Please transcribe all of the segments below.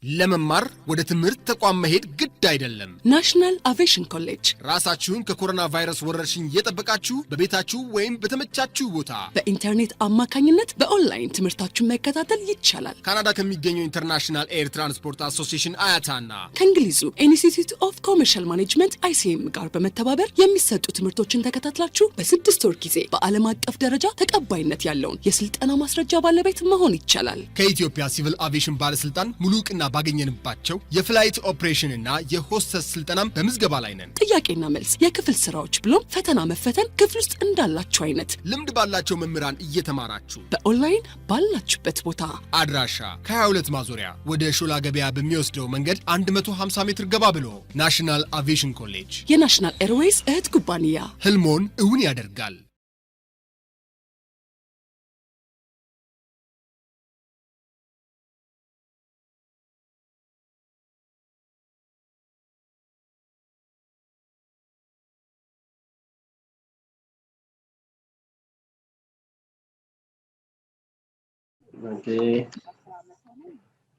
ለመማር ወደ ትምህርት ተቋም መሄድ ግድ አይደለም። ናሽናል አቪዬሽን ኮሌጅ ራሳችሁን ከኮሮና ቫይረስ ወረርሽኝ እየጠበቃችሁ በቤታችሁ ወይም በተመቻችሁ ቦታ በኢንተርኔት አማካኝነት በኦንላይን ትምህርታችሁን መከታተል ይቻላል። ካናዳ ከሚገኘው ኢንተርናሽናል ኤር ትራንስፖርት አሶሲዬሽን አያታና ከእንግሊዙ ኢንስቲትዩት ኦፍ ኮመርሻል ማኔጅመንት ICM ጋር በመተባበር የሚሰጡ ትምህርቶችን ተከታትላችሁ በ6 ወር ጊዜ በዓለም አቀፍ ደረጃ ተቀባይነት ያለውን የስልጠና ማስረጃ ባለቤት መሆን ይቻላል። ከኢትዮጵያ ሲቪል አቪዬሽን ባለስልጣን ሙሉ ዕውቅና ባገኘንባቸው የፍላይት ኦፕሬሽን እና የሆስተስ ስልጠናም በምዝገባ ላይ ነን። ጥያቄና መልስ፣ የክፍል ስራዎች ብሎም ፈተና መፈተን ክፍል ውስጥ እንዳላችሁ አይነት ልምድ ባላቸው መምህራን እየተማራችሁ በኦንላይን ባላችሁበት ቦታ አድራሻ ከ22 ማዞሪያ ወደ ሾላ ገበያ በሚወስደው መንገድ 150 ሜትር ገባ ብሎ ናሽናል አቪዬሽን ኮሌጅ የናሽናል ኤርዌይስ እህት ኩባንያ ህልሞን እውን ያደርጋል።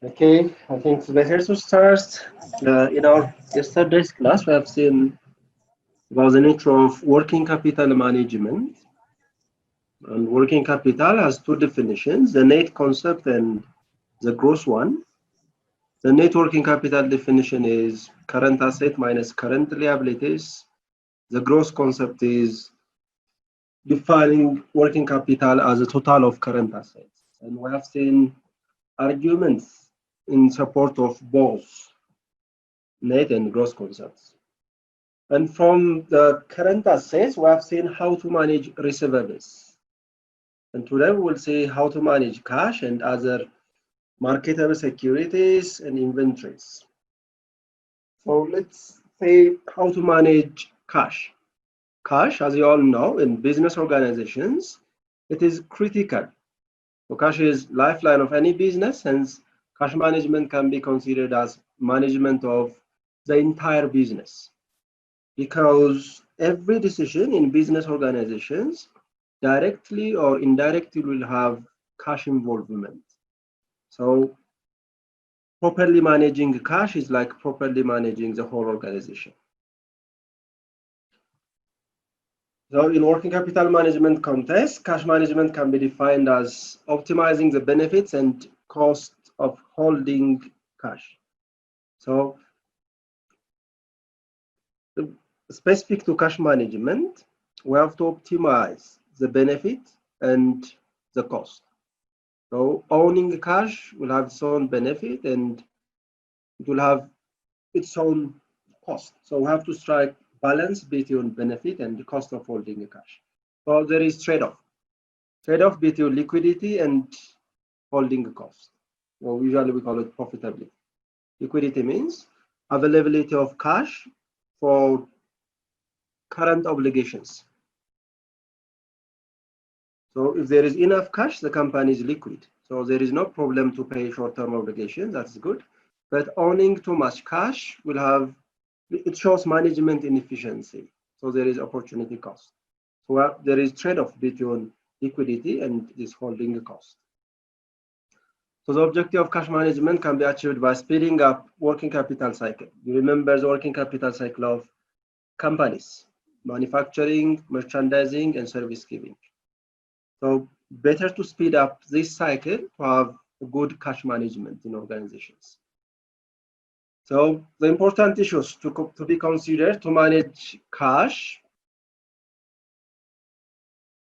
Okay, I think it's better to start. In our yesterday's class, we have seen about the nature of working capital management. And working capital has two definitions, the net concept and the gross one. The net working capital definition is current asset minus current liabilities. The gross concept is defining working capital as a total of current assets. And we have seen arguments in support of both net and gross concepts. And from the current assets, we have seen how to manage receivables. And today we will see how to manage cash and other marketable securities and inventories. So let's say how to manage cash. Cash, as you all know, in business organizations, it is critical. So cash is lifeline of any business, hence cash management can be considered as management of the entire business, because every decision in business organizations directly or indirectly will have cash involvement. So properly managing cash is like properly managing the whole organization. So in working capital management context, cash management can be defined as optimizing the benefits and cost of holding cash. So specific to cash management, we have to optimize the benefit and the cost. So owning cash will have its own benefit and it will have its own cost. So we have to strike balance between benefit and the cost of holding the cash. So there is trade-off between liquidity and holding the cost. Well, usually we call it profitability. Liquidity means availability of cash for current obligations. So if there is enough cash, the company is liquid. So there is no problem to pay short-term obligations, that's good. But owning too much cash will have, it shows management inefficiency. So there is opportunity cost. So there is trade-off between liquidity and this holding cost. So the objective of cash management can be achieved by speeding up working capital cycle. You remember the working capital cycle of companies, manufacturing, merchandising, and service giving. So better to speed up this cycle to have good cash management in organizations. So the important issues to be considered to manage cash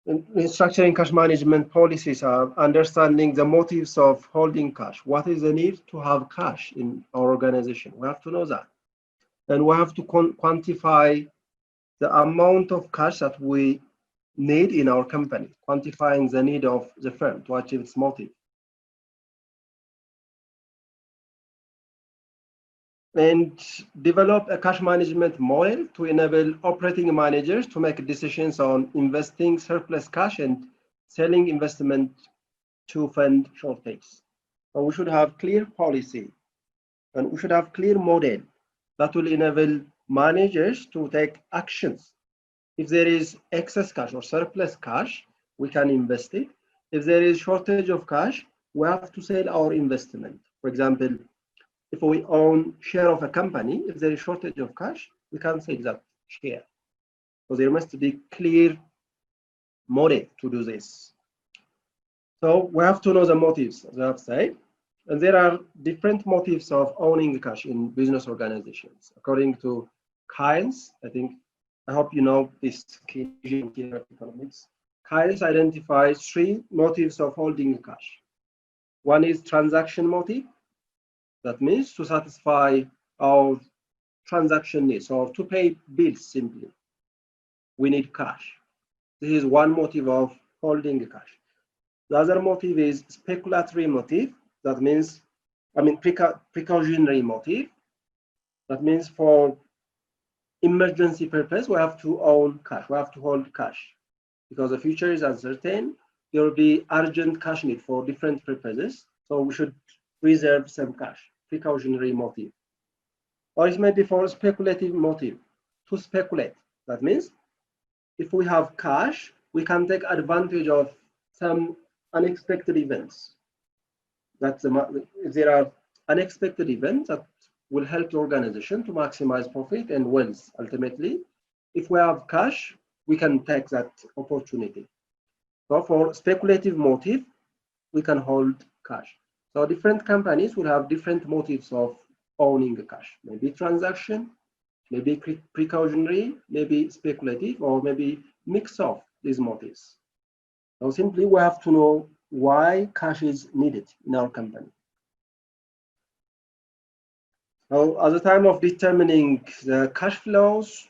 in structuring cash management policies are understanding the motives of holding cash. What is the need to have cash in our organization? We have to know that. And we have to quantify the amount of cash that we need in our company, quantifying the need of the firm to achieve its motive. And develop a cash management model to enable operating managers to make decisions on investing surplus cash and selling investment to fund shortages. So we should have clear policy and we should have clear model that will enable managers to take actions. If there is excess cash or surplus cash, we can invest it. If there is shortage of cash, we have to sell our investment. For example, if we own share of a company, if there is shortage of cash, we can't take that share. So there must be clear motive to do this. So we have to know the motives, as I have said. And there are different motives of owning cash in business organizations. According to Keynes, I hope you know this Keynesian economics. Keynes identifies 3 motives of holding cash. One is transaction motive. That means to satisfy our transaction needs or to pay bills simply. We need cash. This is one motive of holding cash. The other motive is speculatory motive. That means, precautionary motive. That means for emergency purpose, we have to own cash. We have to hold cash because the future is uncertain. There will be urgent cash need for different purposes. So we should reserve some cash, precautionary motive. Or it may be for speculative motive, to speculate. That means if we have cash, we can take advantage of some unexpected events. If there are unexpected events that will help the organization to maximize profit and wealth. Ultimately, if we have cash, we can take that opportunity. So for speculative motive, we can hold cash. So different companies will have different motives of owning the cash. Maybe transaction, maybe precautionary, maybe speculative, or maybe mix of these motives. So simply we have to know why cash is needed in our company. Now, at the time of determining the cash flows,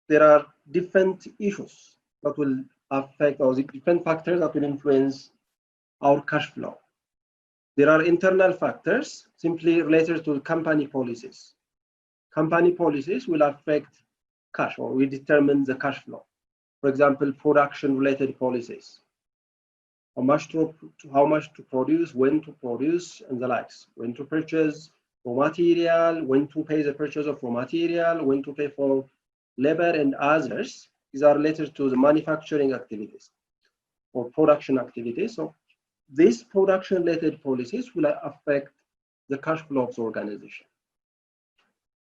there are different issues that will affect, or the different factors that will influence our cash flow. There are internal factors simply related to company policies. Company policies will affect cash, or will determine the cash flow. For example, production-related policies. How much to produce, when to produce, and the likes. When to purchase raw material, when to pay the purchase of raw material, when to pay for labor and others. These are related to the manufacturing activities or production activities. So these production-related policies will affect the cash flow of the organization.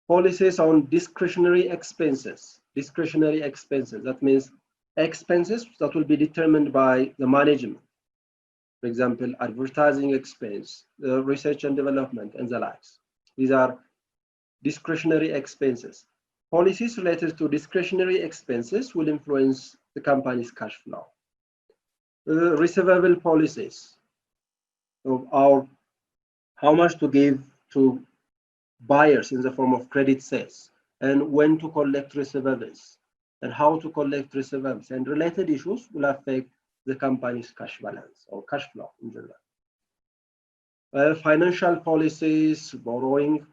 Policies on discretionary expenses. Discretionary expenses, that means expenses that will be determined by the management. For example, advertising expense, research and development, and the likes. These are discretionary expenses. Policies related to discretionary expenses will influence the company's cash flow. Receivable policies of how much to give to buyers in the form of credit sales, and when to collect receivables, and how to collect receivables, and related issues will affect the company's cash balance or cash flow in general. Financial policies, borrowing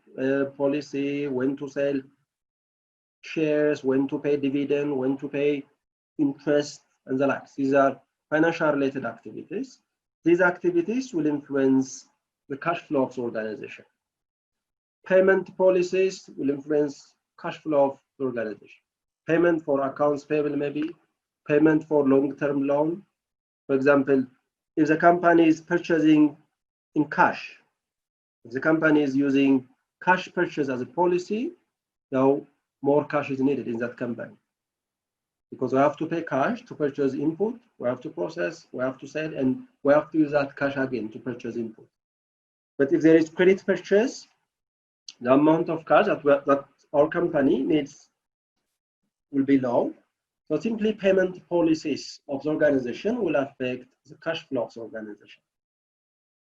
policy, when to sell shares, when to pay dividend, when to pay interest, and the likes. These are financial related activities. These activities will influence the cash flow of the organization. Payment policies will influence cash flow of the organization. Payment for accounts payable, maybe payment for long-term loan. For example, if the company is purchasing in cash, if the company is using cash purchase as a policy, now more cash is needed in that company. Because we have to pay cash to purchase input, we have to process, we have to sell, and we have to use that cash again to purchase input. But if there is credit purchase, the amount of cash that our company needs will be low. So simply payment policies of the organization will affect the cash flow of the organization.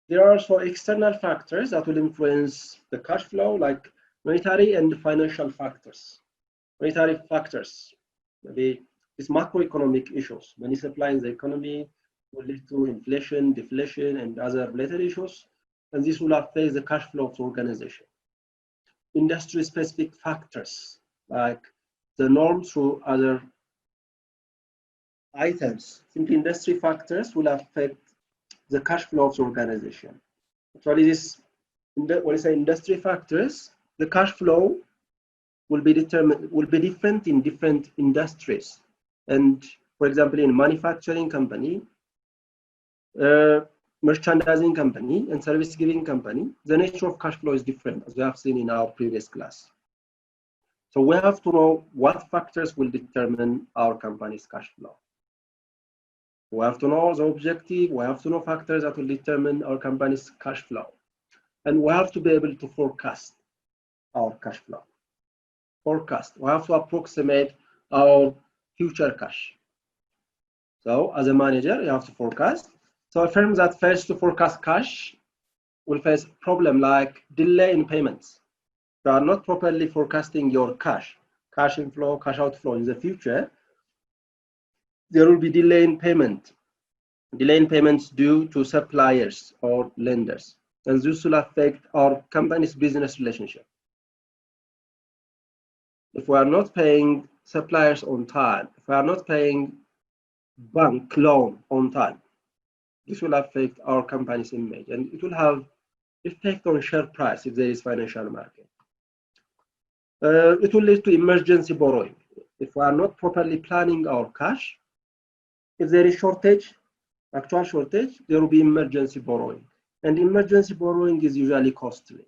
There are also external factors that will influence the cash flow, like monetary and financial factors. Monetary factors, maybe these macroeconomic issues. Money supply in the economy will lead to inflation, deflation, and other related issues, and this will affect the cash flow of the organization. Industry-specific factors, like the norms through other items. Simply industry factors will affect the cash flow of the organization. Actually, when I say industry factors, the cash flow will be different in different industries. And for example, in a manufacturing company, merchandising company and service giving company, the nature of cash flow is different, as we have seen in our previous class. So we have to know what factors will determine our company's cash flow. We have to know the objective, we have to know factors that will determine our company's cash flow. And we have to be able to forecast our cash flow. Forecast, we have to approximate our future cash. So as a manager, you have to forecast. So a firm that fails to forecast cash will face a problem like delay in payments. If you are not properly forecasting your cash inflow, cash outflow in the future, there will be delay in payment. Delay in payments due to suppliers or lenders. And this will affect our company's business relationship. If we are not paying suppliers on time, if we are not paying bank loan on time, this will affect our company's image, and it will have effect on share price if there is financial market. It will lead to emergency borrowing. If we are not properly planning our cash, if there is shortage, actual shortage, there will be emergency borrowing. And emergency borrowing is usually costly.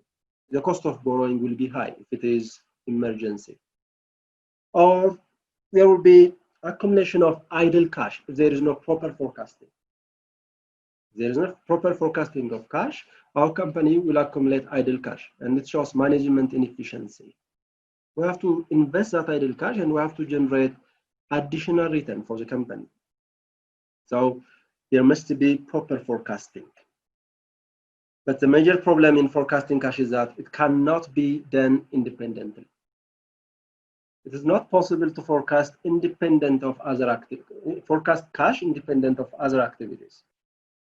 The cost of borrowing will be high if it is emergency. Or there will be accumulation of idle cash if there is no proper forecasting. If there is no proper forecasting of cash, our company will accumulate idle cash, and it shows management inefficiency. We have to invest that idle cash, and we have to generate additional return for the company. So there must be proper forecasting. But the major problem in forecasting cash is that it cannot be done independently. It is not possible to forecast independent of other activities, forecast cash independent of other activities,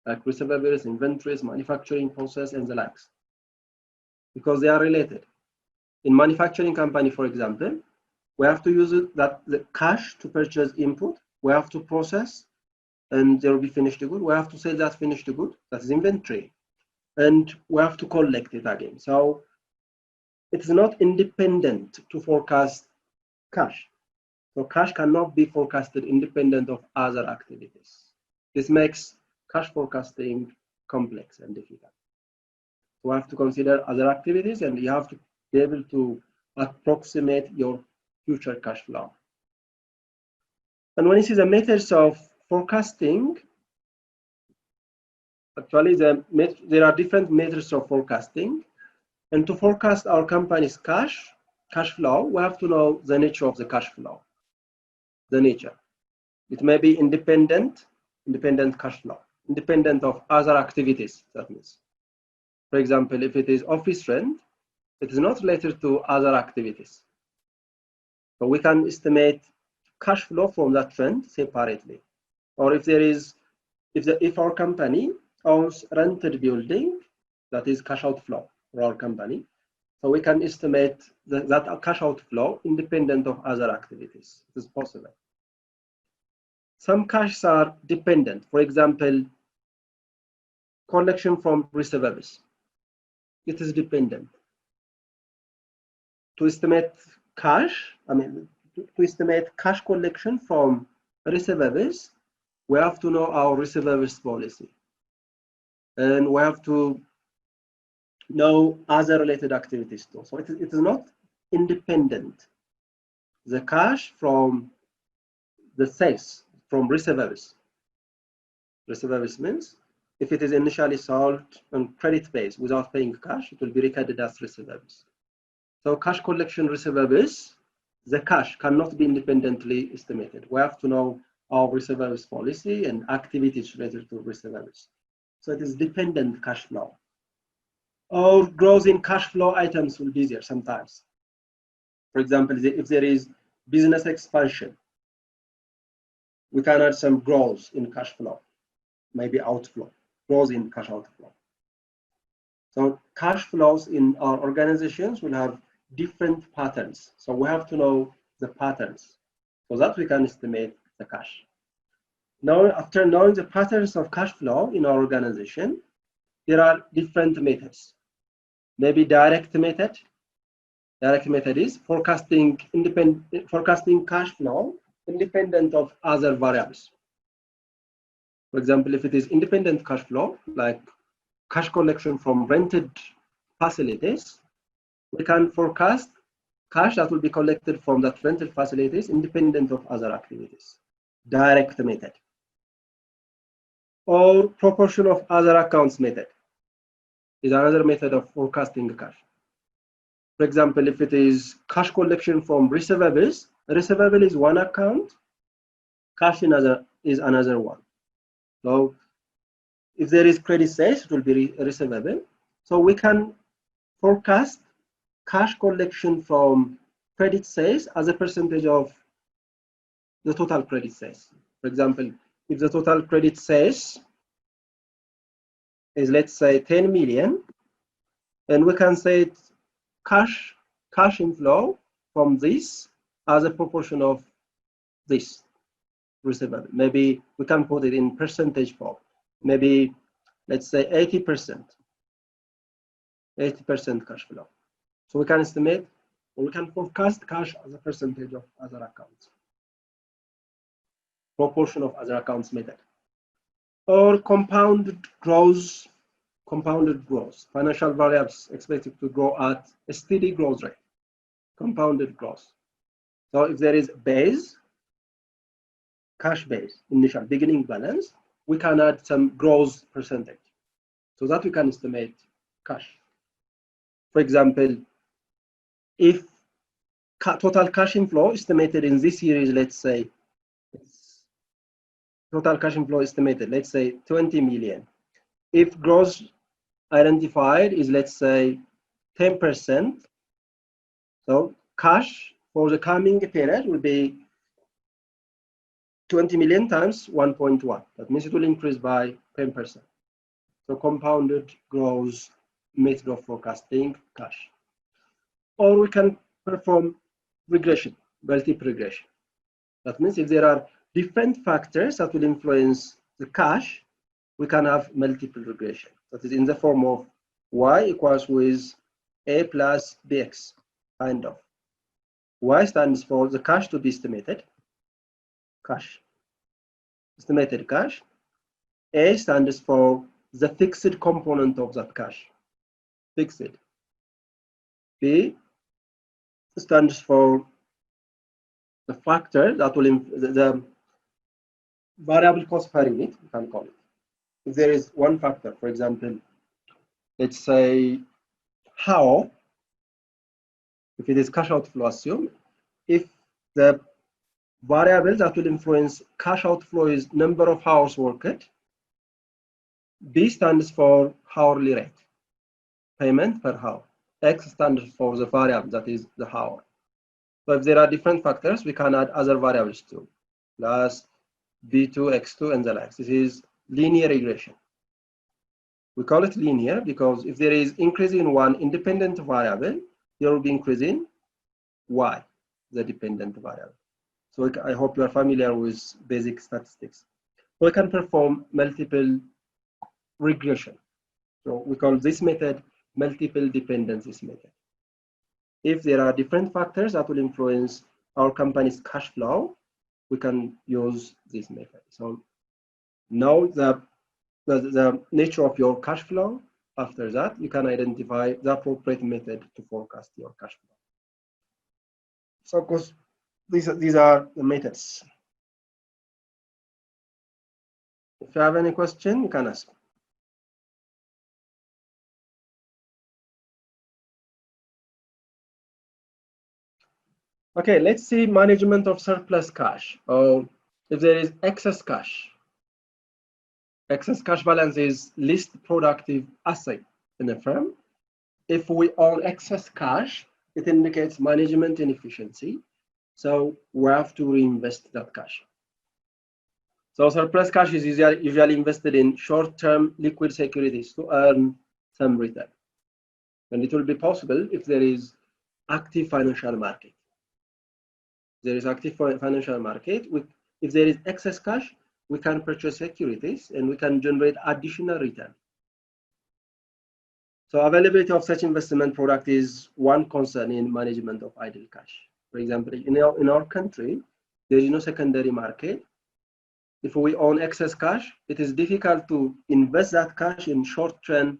like receivables, inventories, manufacturing process, and the likes, because they are related. In manufacturing company, for example, we have to use the cash to purchase input, we have to process, and there will be finished good. We have to sell that finished good, that is inventory, and we have to collect it again. So it's not independent to forecast cash. So cash cannot be forecasted independent of other activities. This makes cash forecasting complex and difficult. So we have to consider other activities, and you have to be able to approximate your future cash flow. And when you see the methods of forecasting, actually there are different methods of forecasting. And to forecast our company's cash flow, we have to know the nature of the cash flow. The nature. It may be independent cash flow, independent of other activities, that means. For example, if it is office rent, it is not related to other activities. So we can estimate cash flow from that rent separately. Or if our company owns rented building, that is cash outflow for our company. So we can estimate that cash outflow independent of other activities. It is possible. Some cash are dependent. For example, collection from receivables. It is dependent. To estimate cash, to estimate cash collection from receivables, we have to know our receivables policy. And we have to know other related activities too. So it is not independent. The cash from the sales from receivables. Receivables means if it is initially sold on credit base without paying cash, it will be recorded as receivables. So cash collection receivables, the cash cannot be independently estimated. We have to know our receivables policy and activities related to receivables. So it is dependent cash flow. Or growth in cash flow items will be there sometimes. For example, if there is business expansion, we can add some growth in cash flow, maybe outflow, growth in cash outflow. So cash flows in our organizations will have different patterns. So we have to know the patterns so that we can estimate the cash. Now, after knowing the patterns of cash flow in our organization, there are different methods. Maybe direct method. Direct method is forecasting cash flow independent of other variables. For example, if it is independent cash flow, like cash collection from rented facilities, we can forecast cash that will be collected from that rented facilities independent of other activities. Direct method. Or proportion of other accounts method is another method of forecasting cash. For example, if it is cash collection from receivables, receivable is one account, cash is another one. So if there is credit sales, it will be receivable. So we can forecast cash collection from credit sales as a percentage of the total credit sales. For example, if the total credit sales is, let's say, 10 million, and we can say cash inflow from this as a proportion of this receivable. Maybe we can put it in percentage form. Maybe let's say 80% cash flow. So we can estimate, or we can forecast cash as a percentage of other accounts. Proportion of other accounts method. Or compounded growth. Financial variables expected to grow at a steady growth rate. Compounded growth. So if there is base, cash base, initial beginning balance, we can add some growth percentage so that we can estimate cash. For example, if total cash inflow estimated in this year is, let's say, total cash inflow estimated, let's say 20 million. If gross identified is, let's say, 10%, so cash for the coming period will be 20 million times 1.1. That means it will increase by 10%. So compounded growth method of forecasting cash. Or we can perform regression, multiple regression. That means if there are different factors that will influence the cash, we can have multiple regression. That is in the form of y equals with a plus bx, kind of. Y stands for the cash to be estimated, cash, estimated cash. A stands for the fixed component of that cash, fixed. B stands for the factor that will, the variable cost per unit, you can call it. If there is one factor, for example, let's say how, if it is cash outflow, assume, if the variable that will influence cash outflow is number of hours worked, B stands for hourly rate, payment per hour. X stands for the variable, that is the hour. So if there are different factors, we can add other variables too, plus B2, X2, and the likes. This is linear regression. We call it linear because if there is increase in one independent variable, there will be increase in Y, the dependent variable. So I hope you are familiar with basic statistics. We can perform multiple regression. So we call this method multiple dependencies method. If there are different factors that will influence our company's cash flow, we can use this method. So now the nature of your cash flow, after that, you can identify the appropriate method to forecast your cash flow. So of course, these are the methods. If you have any question, you can ask. Okay, let's see management of surplus cash. If there is excess cash. Excess cash balance is least productive asset in a firm. If we own excess cash, it indicates management inefficiency. So we have to reinvest that cash. So surplus cash is usually invested in short-term liquid securities to earn some return. And it will be possible if there is active financial market. There is active financial market. If there is excess cash, we can purchase securities and we can generate additional return. So availability of such investment product is one concern in management of idle cash. For example, in our country, there is no secondary market. if we own excess cash, it is difficult to invest that cash in short-term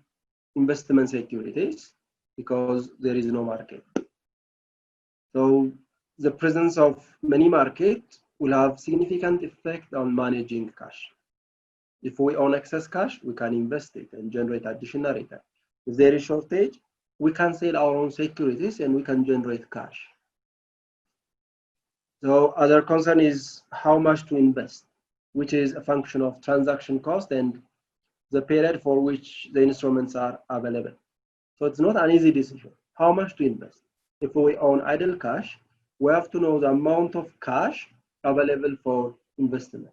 investment securities because there is no market. So the presence of many markets will have significant effect on managing cash. If we own excess cash, we can invest it and generate additional return. If there is shortage, we can sell our own securities and we can generate cash. So other concern is how much to invest, which is a function of transaction cost and the period for which the instruments are available. So it's not an easy decision. How much to invest? If we own idle cash, we have to know the amount of cash available for investment.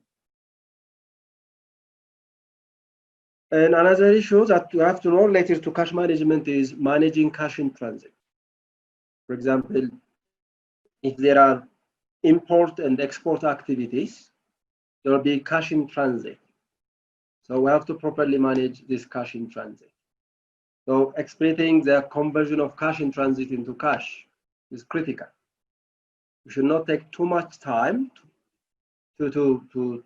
And another issue that you have to know related to cash management is managing cash in transit. For example, if there are import and export activities, there will be cash in transit. So we have to properly manage this cash in transit. So expediting the conversion of cash in transit into cash is critical. We should not take too much time to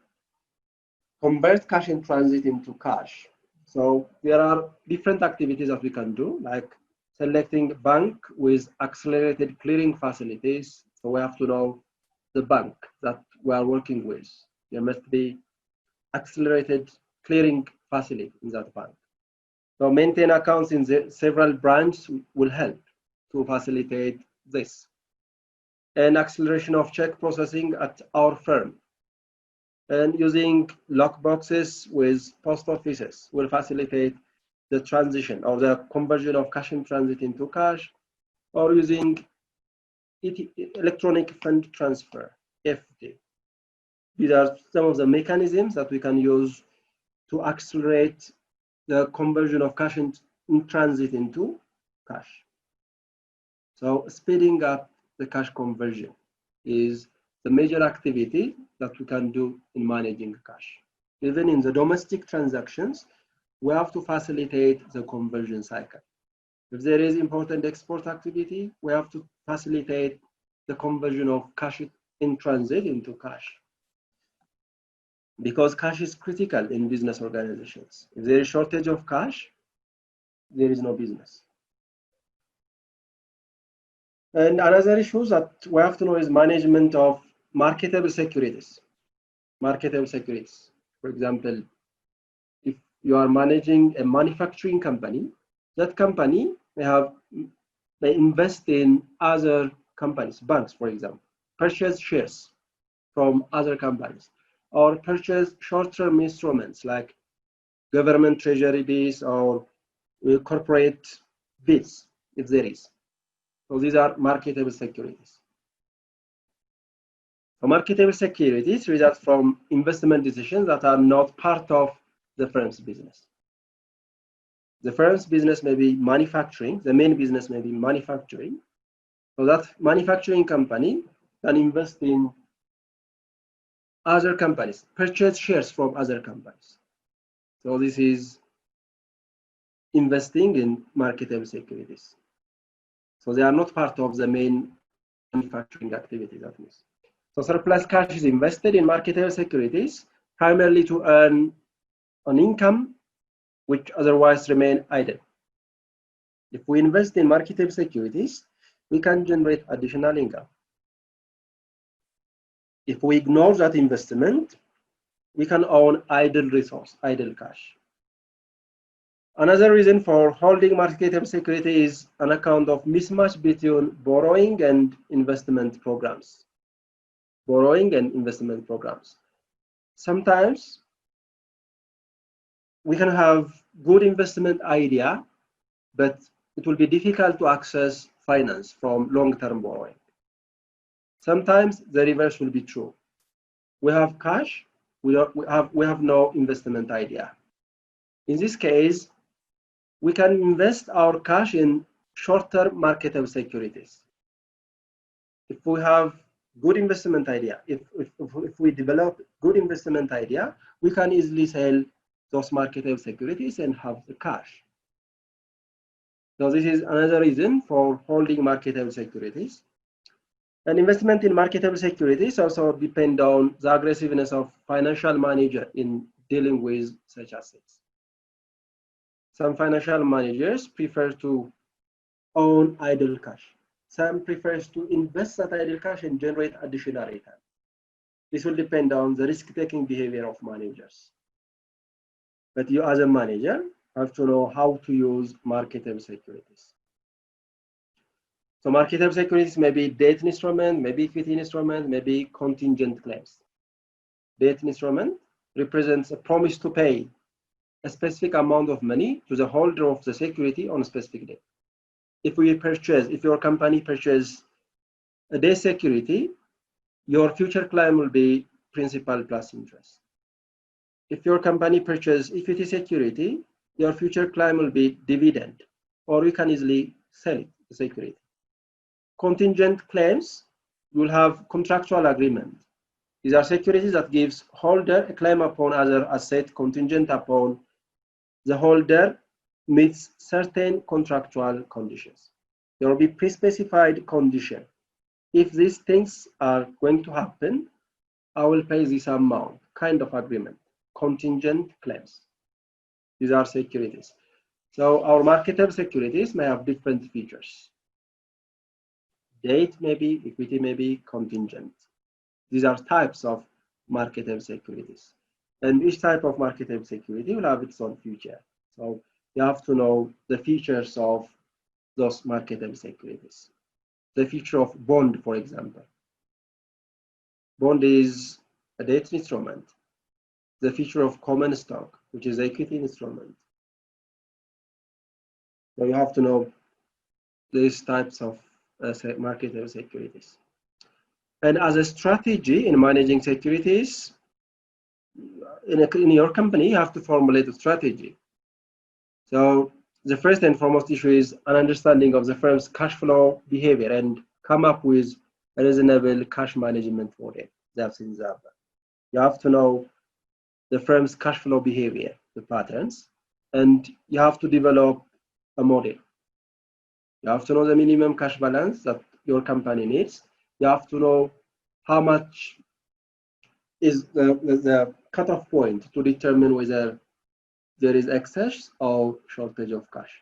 convert cash in transit into cash. So there are different activities that we can do, like selecting bank with accelerated clearing facilities. So we have to know the bank that we are working with. There must be accelerated clearing facility in that bank. So maintain accounts in the several branches will help to facilitate this. And acceleration of check processing at our firm. And using lockboxes with post offices will facilitate the transition or the conversion of cash in transit into cash, or using electronic fund transfer, EFT. These are some of the mechanisms that we can use to accelerate the conversion of cash in transit into cash. So speeding up the cash conversion is the major activity that we can do in managing cash. Even in the domestic transactions, we have to facilitate the conversion cycle. If there is important export activity, we have to facilitate the conversion of cash in transit into cash. Because cash is critical in business organizations. If there is shortage of cash, there is no business. And another issue that we have to know is management of marketable securities. Marketable securities. For example, if you are managing a manufacturing company, that company may invest in other companies, banks, for example, purchase shares from other companies, or purchase short-term instruments like government treasury bills or corporate bills, if there is. So these are marketable securities. So marketable securities result from investment decisions that are not part of the firm's business. The firm's business may be manufacturing, the main business may be manufacturing. So that manufacturing company can invest in other companies, purchase shares from other companies. So this is investing in marketable securities. So they are not part of the main manufacturing activity, that means. So surplus cash is invested in marketable securities primarily to earn an income which otherwise remain idle. If we invest in marketable securities, we can generate additional income. If we ignore that investment, we can own idle resource, idle cash. Another reason for holding marketable security is an account of mismatch between borrowing and investment programs. Borrowing and investment programs. Sometimes we can have good investment idea, but it will be difficult to access finance from long-term borrowing. Sometimes the reverse will be true. We have cash, we have no investment idea. In this case, we can invest our cash in short-term marketable securities. If we have good investment idea, if we develop good investment idea, we can easily sell those marketable securities and have the cash. So this is another reason for holding marketable securities. And investment in marketable securities also depend on the aggressiveness of financial manager in dealing with such assets. Some financial managers prefer to own idle cash. Some prefers to invest that idle cash and generate additional return. This will depend on the risk-taking behavior of managers. But you as a manager have to know how to use marketable securities. So marketable securities may be debt instrument, maybe equity instrument, maybe contingent claims. Debt instrument represents a promise to pay a specific amount of money to the holder of the security on a specific date. If your company purchases a debt security, your future claim will be principal plus interest. If your company purchases equity security, your future claim will be dividend, or you can easily sell it, the security. Contingent claims will have contractual agreement. These are securities that gives holder a claim upon other asset contingent upon the holder meets certain contractual conditions. There will be pre-specified condition. If these things are going to happen, I will pay this amount, kind of agreement, contingent claims. These are securities. So our marketable securities may have different features. Debt maybe, equity maybe, contingent. These are types of marketable securities. And each type of marketable security will have its own feature. So you have to know the features of those marketable securities. The feature of bond, for example. Bond is a debt instrument. The feature of common stock, which is equity instrument. So you have to know these types of marketable securities. And as a strategy in managing securities, in your company, you have to formulate a strategy. So the first and foremost issue is an understanding of the firm's cash flow behavior and come up with a reasonable cash management model. You have to know the firm's cash flow behavior, the patterns, and you have to develop a model. You have to know the minimum cash balance that your company needs. You have to know how much is the cutoff point to determine whether there is excess or shortage of cash.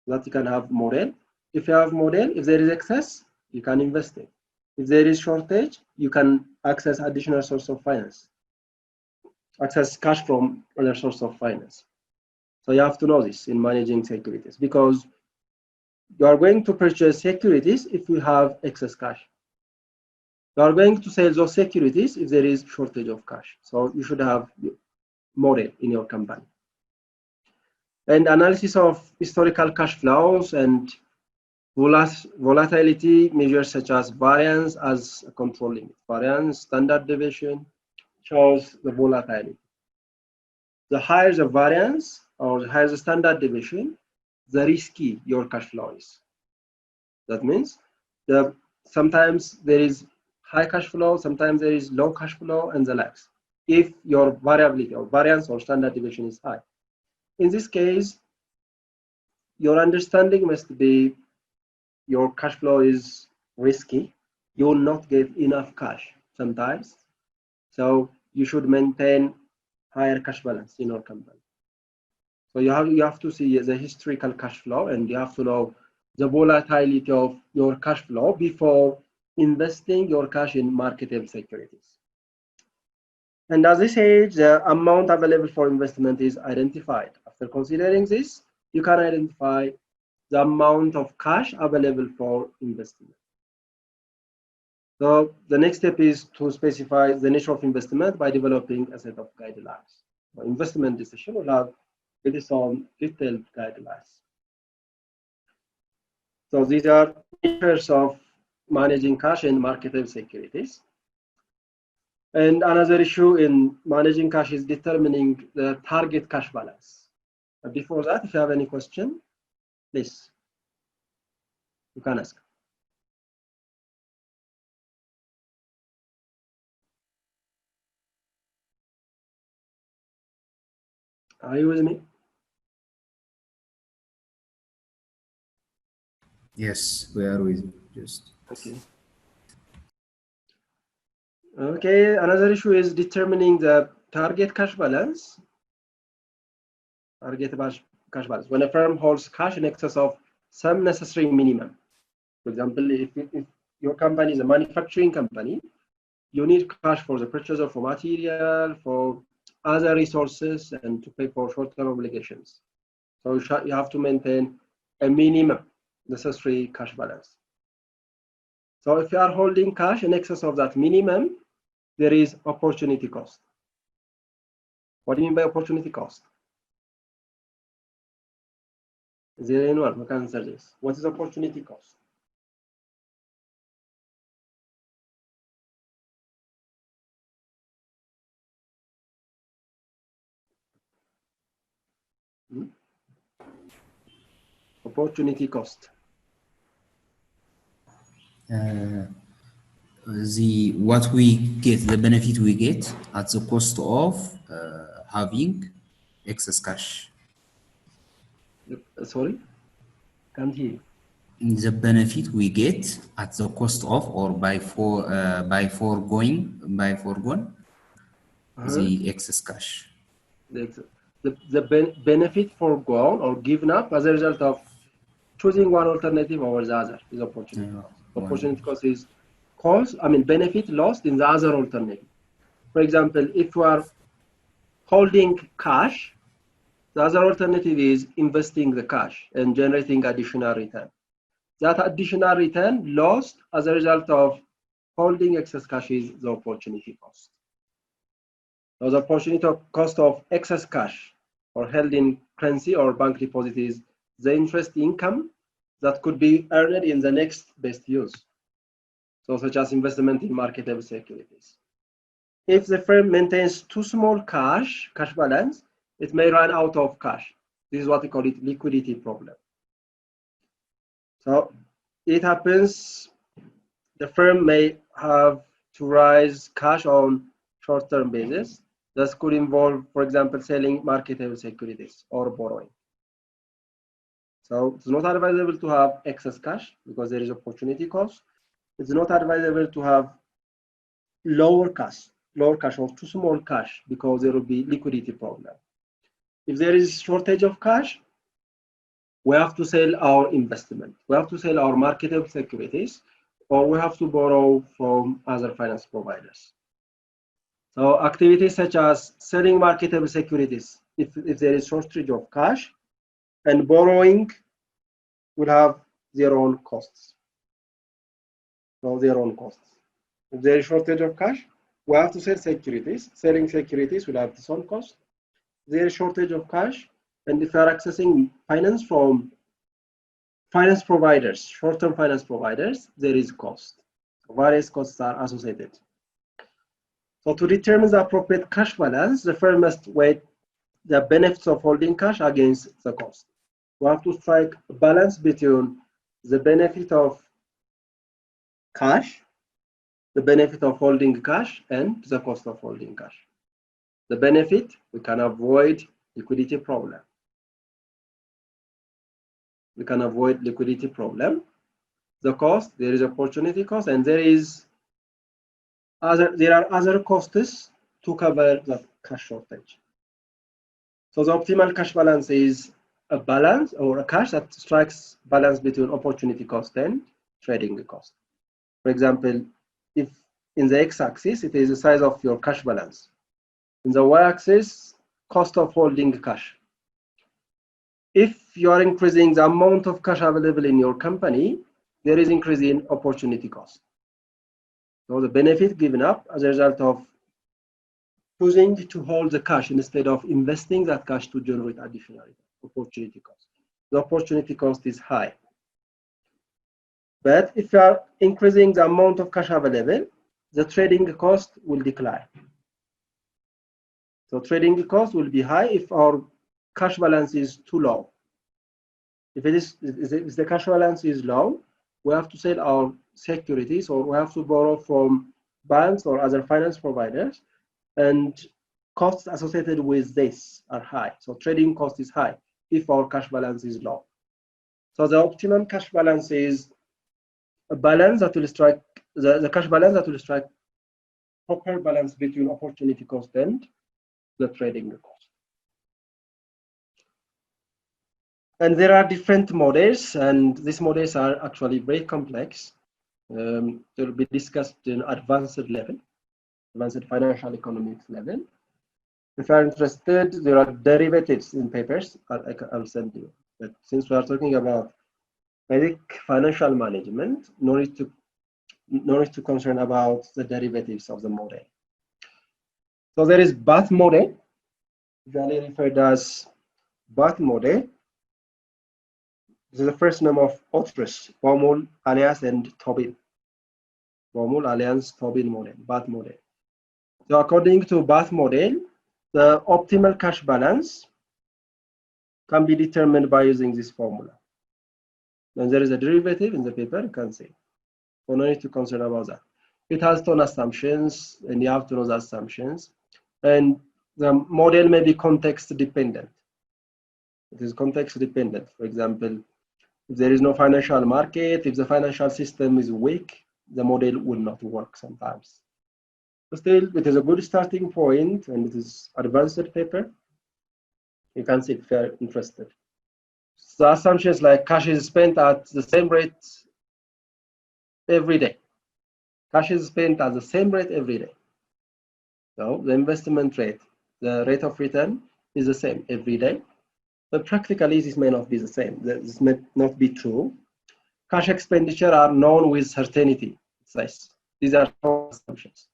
That you can have model. If you have model, if there is excess, you can invest it. If there is shortage, you can access additional source of finance. Access cash from other source of finance. So you have to know this in managing securities because you are going to purchase securities if you have excess cash. You are going to sell those securities if there is shortage of cash. So you should have model in your company. And analysis of historical cash flows and volatility measures such as variance as a control limit. Variance, standard deviation shows the volatility. The higher the variance or the higher the standard deviation, the risky your cash flow is. That means sometimes there is high cash flow, sometimes there is low cash flow, and the likes. If your variability or variance or standard deviation is high. In this case, your understanding must be your cash flow is risky. You will not get enough cash sometimes. So you should maintain higher cash balance in your company. So you have to see the historical cash flow and you have to know the volatility of your cash flow before investing your cash in marketable securities. And at this stage, the amount available for investment is identified. After considering this, you can identify the amount of cash available for investment. So the next step is to specify the nature of investment by developing a set of guidelines. So investment decision will have its own detailed guidelines. So these are features of managing cash in marketable securities. And another issue in managing cash is determining the target cash balance. But before that, if you have any question, please, you can ask. Are you with me? Yes, we are with you. Just Okay. Okay, another issue is determining the target cash balance. Target cash balance. When a firm holds cash in excess of some necessary minimum. For example, if your company is a manufacturing company, you need cash for the purchase of raw material, for other resources, and to pay for short-term obligations. So you have to maintain a minimum necessary cash balance. So if you are holding cash in excess of that minimum, there is opportunity cost. What do you mean by opportunity cost? Is there anyone who can answer this? What is opportunity cost? Opportunity cost. What we get, the benefit we get at the cost of having excess cash. Sorry, can't hear you. The benefit we get at the cost of, or by foregone the excess cash. The benefit foregone or given up as a result of choosing one alternative over the other is opportunity cost. Opportunity cost is benefit lost in the other alternative. For example, if you are holding cash, the other alternative is investing the cash and generating additional return. That additional return lost as a result of holding excess cash is the opportunity cost. Now, the opportunity cost of excess cash or held in currency or bank deposit is the interest income that could be earned in the next best use. So, such as investment in marketable securities. If the firm maintains too small cash balance, it may run out of cash. This is what we call it liquidity problem. So it happens, the firm may have to raise cash on short-term basis. This could involve, for example, selling marketable securities or borrowing. So it's not advisable to have excess cash because there is opportunity cost. It's not advisable to have lower cash or too small cash because there will be liquidity problem. If there is shortage of cash, we have to sell our investment. We have to sell our marketable securities, or we have to borrow from other finance providers. So activities such as selling marketable securities, if there is shortage of cash, and borrowing will have their own costs. So their own costs. If there is shortage of cash, we have to sell securities. Selling securities will have its own cost. If there is shortage of cash, and if you are accessing finance from finance providers, short-term finance providers, there is cost. Various costs are associated. So to determine the appropriate cash balance, the firm must weigh the benefits of holding cash against the cost. We have to strike a balance between the benefit of cash, the benefit of holding cash, and the cost of holding cash. The benefit, we can avoid liquidity problem. We can avoid liquidity problem. The cost, there is opportunity cost, and there are other costs to cover the cash shortage. So the optimal cash balance is a balance or a cash that strikes balance between opportunity cost and trading cost. For example, if in the x-axis it is the size of your cash balance, in the y-axis cost of holding cash. If you are increasing the amount of cash available in your company, there is increase in opportunity cost. So the benefit given up as a result of choosing to hold the cash instead of investing that cash to generate additional opportunity cost. The opportunity cost is high. But if you are increasing the amount of cash available, the trading cost will decline. So trading cost will be high if our cash balance is too low. If the cash balance is low, we have to sell our securities, or we have to borrow from banks or other finance providers, and costs associated with this are high. So trading cost is high if our cash balance is low. So the optimum cash balance is a balance that will strike the cash balance that will strike proper balance between opportunity cost and the trading cost. And there are different models, and these models are actually very complex. They will be discussed in advanced level, advanced financial economics level. If you are interested, there are derivatives in papers. I'll send you. But since we are talking about basic financial management, no need to concern about the derivatives of the model. So there is Bath model, usually referred as Bath model. This is the first name of authors, Baumol, Alias, and Tobin. Baumol, Alliance, Tobin model, Bath model. So according to Bath model, the optimal cash balance can be determined by using this formula. When there is a derivative in the paper, you can see. So no need to concern about that. It has 10 assumptions, and you have to know the assumptions. And the model may be context dependent. It is context dependent. For example, if there is no financial market, if the financial system is weak, the model will not work sometimes. But still, it is a good starting point, and it is advanced paper. You can see if you are interested. The assumptions like cash is spent at the same rate every day. Cash is spent at the same rate every day. So the investment rate, the rate of return is the same every day. But practically, this may not be the same. This may not be true. Cash expenditure are known with certainty. These are assumptions.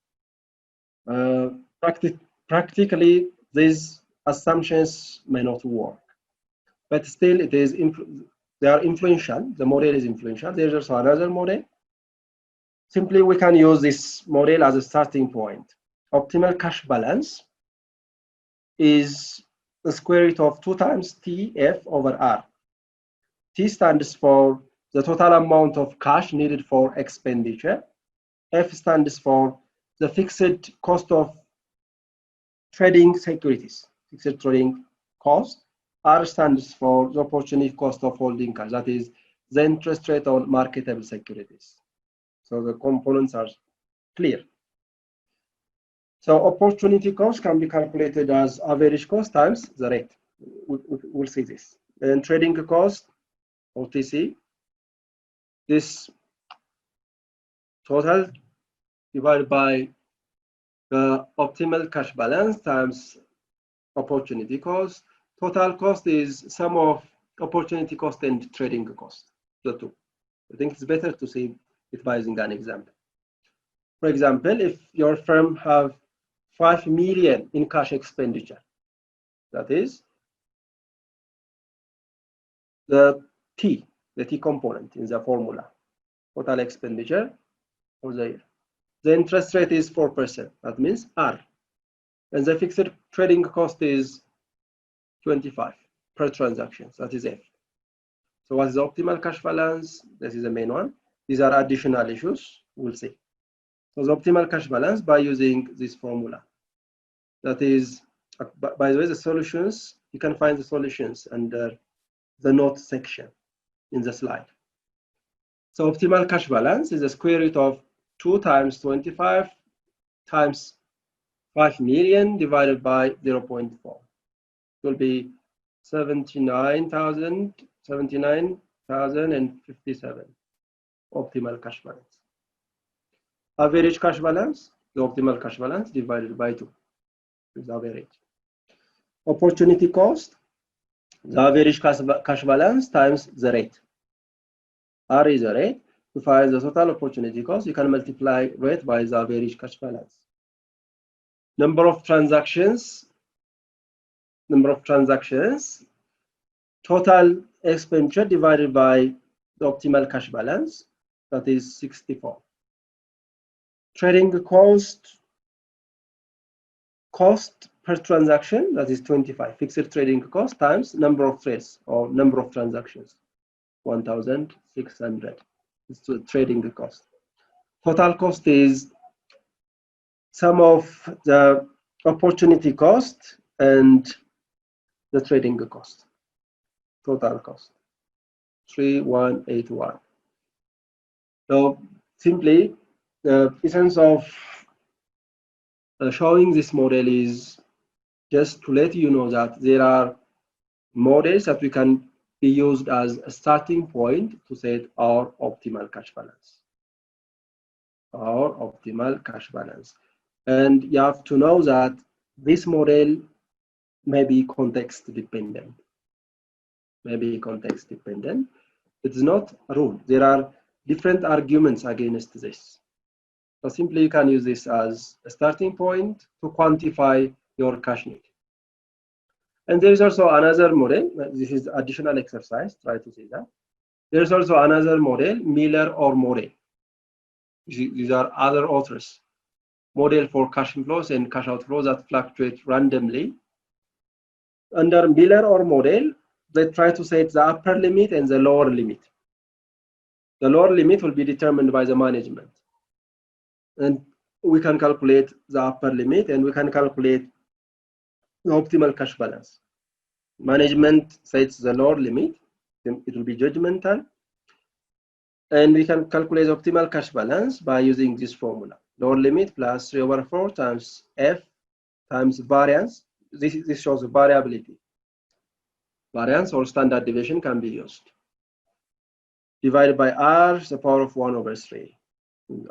Practically, these assumptions may not work. But still, they are influential. The model is influential. There's also another model. Simply, we can use this model as a starting point. Optimal cash balance is the square root of 2 times TF over R. T stands for the total amount of cash needed for expenditure. F stands for the fixed cost of trading securities, fixed trading cost. R stands for the opportunity cost of holding cash, that is the interest rate on marketable securities. So the components are clear. So opportunity cost can be calculated as average cost times the rate. We'll see this. And trading cost, OTC, this total divided by the optimal cash balance times opportunity cost. Total cost is sum of opportunity cost and trading cost, the two. I think it's better to see it by using an example. For example, if your firm have 5 million in cash expenditure, that is the T component in the formula, total expenditure for the year. The interest rate is 4%, that means R. And the fixed trading cost is 25 per transaction, that is F. So what is the optimal cash balance? This is the main one. These are additional issues, we'll see. So the optimal cash balance by using this formula. That is, by the way, the solutions, you can find the solutions under the note section in the slide. So optimal cash balance is the square root of 2 times 25 times 5 million divided by 0.4. It will be 79,057 optimal cash balance. Average cash balance, the optimal cash balance divided by 2 is average. Opportunity cost, the average cash balance times the rate. R is the rate. To find the total opportunity cost, you can multiply rate by the average cash balance. Number of transactions, total expenditure divided by the optimal cash balance, that is 64. Trading cost per transaction, that is 25. Fixed trading cost times number of trades or number of transactions, 1,600. It's the trading cost. Total cost is sum of the opportunity cost and the trading cost. Total cost, 3,181. So simply, the essence of showing this model is just to let you know that there are models that we can be used as a starting point to set our optimal cash balance. Our optimal cash balance. And you have to know that this model may be context dependent. Maybe context dependent. It's not a rule. There are different arguments against this. So simply you can use this as a starting point to quantify your cash need. And there is also another model. This is additional exercise. Try to see that. There is also another model, Miller or Morel. These are other authors. Model for cash inflows and cash outflows that fluctuate randomly. Under Miller or Morel, they try to set the upper limit and the lower limit. The lower limit will be determined by the management. And we can calculate the upper limit and we can calculate the optimal cash balance. Management sets the lower limit, then it will be judgmental. And we can calculate the optimal cash balance by using this formula. Lower limit plus 3/4 times F times variance. This shows the variability. Variance or standard deviation can be used. Divided by R, the power of 1/3.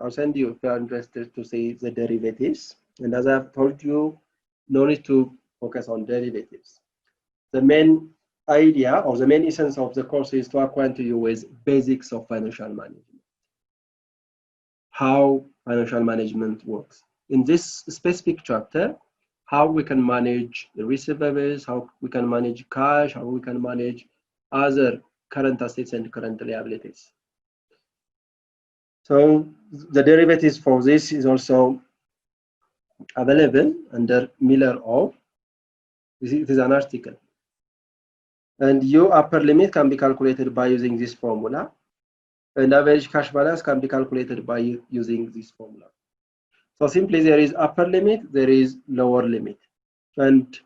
I'll send you if you are interested to see the derivatives. And as I've told you, no need to focus on derivatives. The main idea or the main essence of the course is to acquaint you with basics of financial management. How financial management works. In this specific chapter, how we can manage the receivables, how we can manage cash, how we can manage other current assets and current liabilities. So the derivatives for this is also available under Miller or. This is an article. And your upper limit can be calculated by using this formula. And average cash balance can be calculated by using this formula. So simply there is upper limit, there is lower limit. And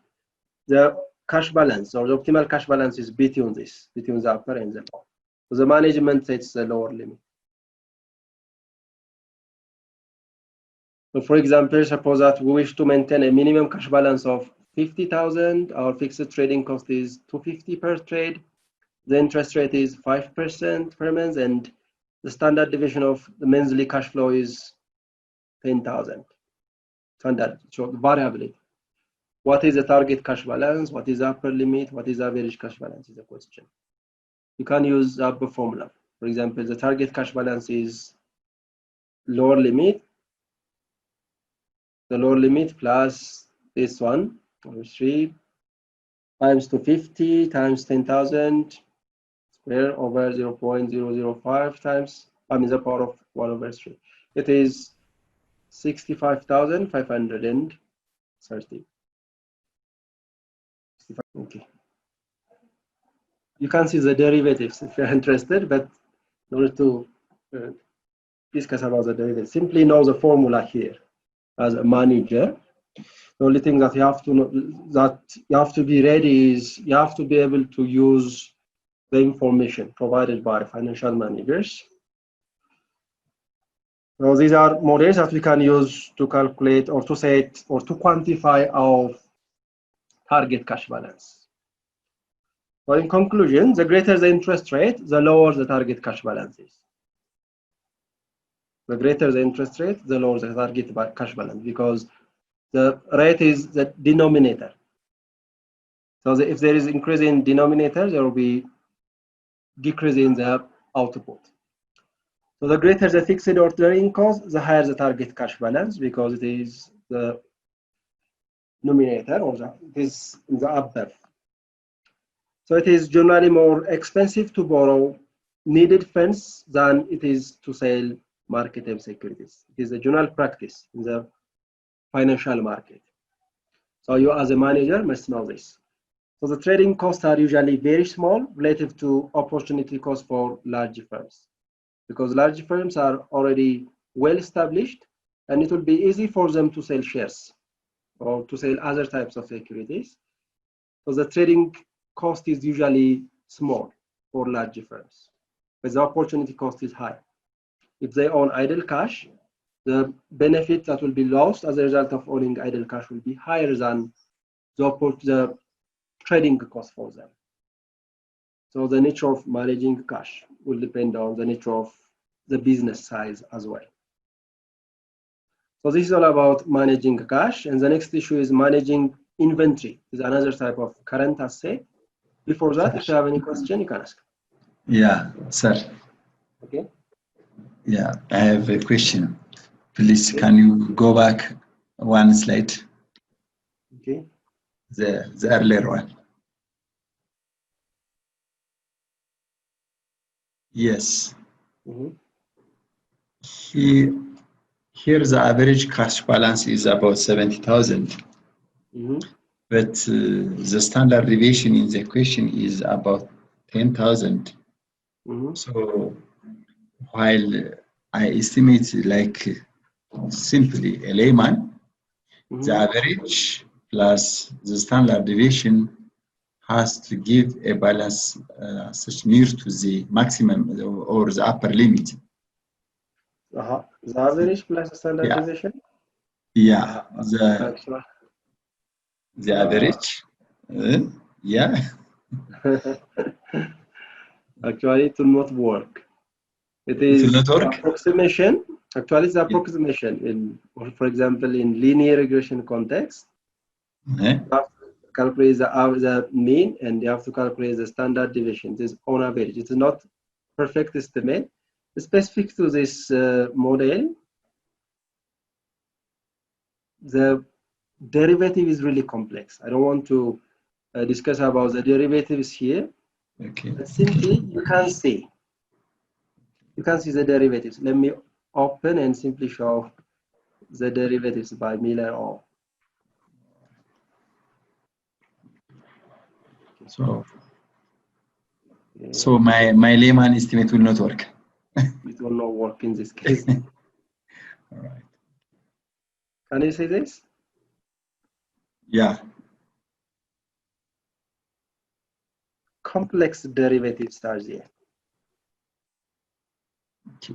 the cash balance or the optimal cash balance is between this, between the upper and the lower. So the management sets the lower limit. So for example, suppose that we wish to maintain a minimum cash balance of 50,000. Our fixed trading cost is 250 per trade. The interest rate is 5% per month, and the standard deviation of the monthly cash flow is 10,000. Standard, so the variability. What is the target cash balance? What is the upper limit? What is the average cash balance is the question. You can use the upper formula. For example, the target cash balance is lower limit. The lower limit plus this one, 3 times 250 times 10,000 square over 0.005 times, the power of 1/3. It is 65,530. Okay. You can see the derivatives if you're interested, but in order to discuss about the derivatives, simply know the formula here as a manager. The only thing that you have to know, that you have to be ready is you have to be able to use the information provided by financial managers. So these are models that we can use to calculate or to set or to quantify our target cash balance. So in conclusion, the greater the interest rate, the lower the target cash balance is. The greater the interest rate, the lower the target cash balance, because the rate is the denominator. So if there is increase in denominator, there will be decrease in the output. So the greater the fixed ordering cost, the higher the target cash balance, because it is the numerator or it is in the upper. So it is generally more expensive to borrow needed funds than it is to sell marketable securities. It is a general practice in the financial market. So you as a manager must know this. So the trading costs are usually very small relative to opportunity costs for large firms, because large firms are already well established and it will be easy for them to sell shares or to sell other types of securities. So the trading cost is usually small for large firms, but the opportunity cost is high. If they own idle cash, the benefit that will be lost as a result of owning idle cash will be higher than the trading cost for them. So the nature of managing cash will depend on the nature of the business size as well. So this is all about managing cash. And the next issue is managing inventory. Is another type of current asset. Before that, if you have any question, you can ask. Yeah, sir. Okay. Yeah, I have a question. Please, Okay. can you go back one slide? Okay. The earlier one. Yes. Here the average cash balance is about 70,000. But the standard deviation in the question is about 10,000. So while I estimate like simply a layman, the average plus the standard deviation has to give a balance such near to the maximum or the upper limit. The average plus the standard deviation? Yeah, the average. Yeah. Actually, it will not work. It is approximation. Actually, it's approximation. For example, in linear regression context, you have to calculate the mean and you have to calculate the standard deviation. It is on average. It is not perfect estimate. Specific to this model, the derivative is really complex. I don't want to discuss about the derivatives here. Okay. But simply, you can see the derivatives. Let me open and simply show the derivatives by Miller or. So my layman estimate will not work. It will not work in this case. All right. Can you see this? Yeah. Complex derivatives are there. Okay.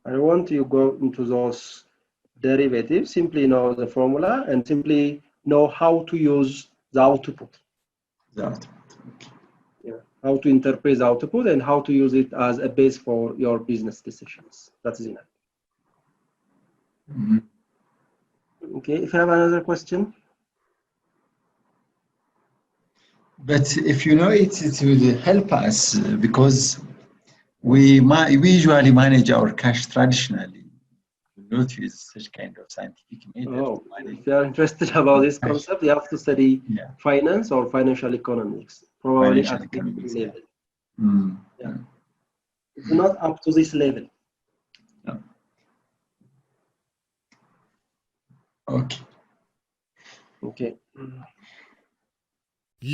I don't want you to go into those derivatives. Simply know the formula and simply know how to use the output. The output. Okay. Yeah. How to interpret the output and how to use it as a base for your business decisions. That is enough. Okay. If you have another question. But if you know it, it will help us because we usually manage our cash traditionally. We don't use such kind of scientific method. If you are interested about this concept, you have to study finance or financial economics, probably at this level. Yeah. It's not up to this level. No. Okay. Okay.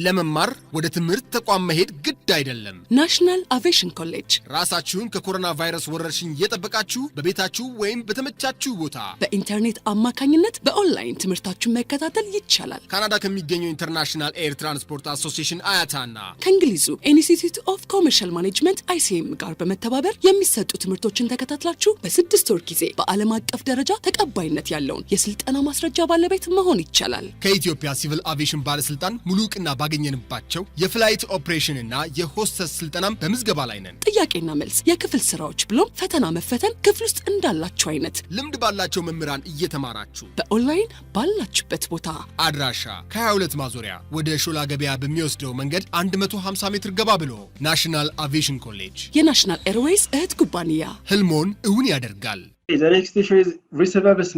ለመማር ወደ ትምህርት ተቋም መሄድ ግድ አይደለም። ናሽናል አቪዬሽን ኮሌጅ ራሳችሁን ከኮሮና ቫይረስ ወረርሽኝ እየጠበቃችሁ በቤታችሁ ወይም በተመቻችሁ ቦታ በኢንተርኔት አማካኝነት በኦንላይን ትምህርታችሁን መከታተል ይቻላል። ካናዳ ከሚገኘው ኢንተርናሽናል ኤር ትራንስፖርት አሶሲዬሽን አያታና ከእንግሊዙ ኢንስቲትዩት ኦፍ ኮመርሻል ማኔጅመንት ICM ጋር በመተባበር የሚሰጡ ትምህርቶችን ተከታትላችሁ በ6 ወር ጊዜ በዓለም አቀፍ ደረጃ ተቀባይነት ያለውን የስልጠና ማስረጃ ባለቤት መሆን ይቻላል። ከኢትዮጵያ ሲቪል አቪዬሽን ባለስልጣን ሙሉ ዕውቅና ባገኘንባቸው የፍላይት ኦፕሬሽን እና የሆስተስ ስልጠናም በምዝገባ ላይ ነን። ጥያቄና መልስ፣ የክፍል ስራዎች ብሎም ፈተና መፈተን ክፍል ውስጥ እንዳላችሁ አይነት ልምድ ባላቸው መምህራን እየተማራችሁ በኦንላይን ባላችሁበት ቦታ አድራሻ ከ22 ማዞሪያ ወደ ሾላ ገበያ በሚወስደው መንገድ 150 ሜትር ገባ ብሎ ናሽናል አቪዬሽን ኮሌጅ የናሽናል ኤርዌይስ እህት ኩባንያ ህልሞን እውን ያደርጋል። The next issue is receivables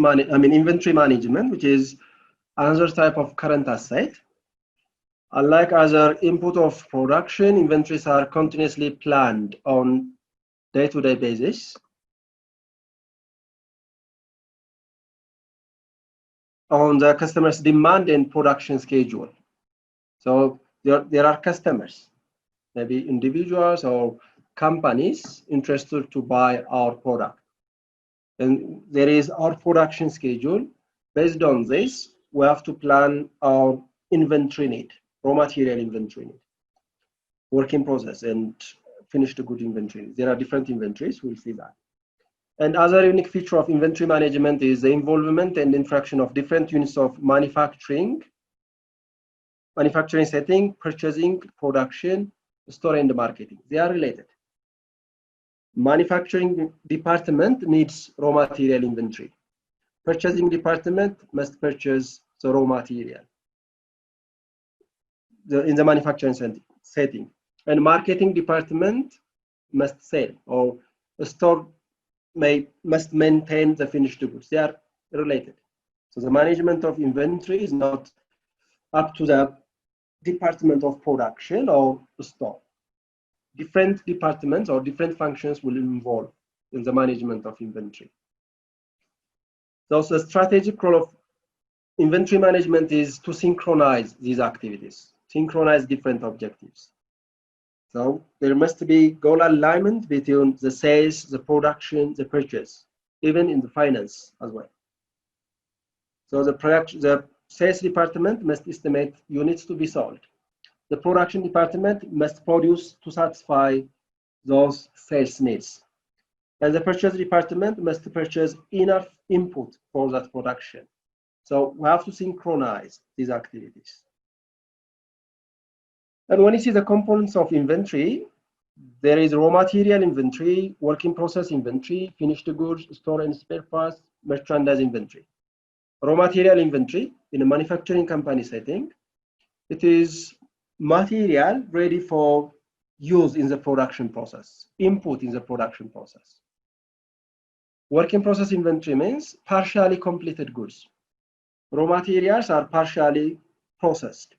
inventory management, which is another type of current asset. Unlike other input of production, inventories are continuously planned on day-to-day basis. On the customer's demand and production schedule. So there are customers, maybe individuals or companies interested to buy our product. And there is our production schedule. Based on this, we have to plan our inventory need. Raw material inventory need. work in process and finished good inventory. There are different inventories, we'll see that. And other unique feature of inventory management is the involvement and interaction of different units of manufacturing setting, purchasing, production, store, and marketing. They are related. Manufacturing department needs raw material inventory. Purchasing department must purchase the raw material in the manufacturing setting. And marketing department must sell, or a store must maintain the finished goods. They are related. So the management of inventory is not up to the department of production or the store. Different departments or different functions will involve in the management of inventory. So the strategic role of inventory management is to synchronize these activities, synchronize different objectives. So there must be goal alignment between the sales, the production, the purchase, even in the finance as well. So the sales department must estimate units to be sold. The production department must produce to satisfy those sales needs. And the purchase department must purchase enough input for that production. So we have to synchronize these activities. And when you see the components of inventory, there is raw material inventory, work in process inventory, finished goods, store and spare parts, merchandise inventory. Raw material inventory in a manufacturing company setting, it is material ready for use in the production process, input in the production process. Work in process inventory means partially completed goods. Raw materials are partially processed.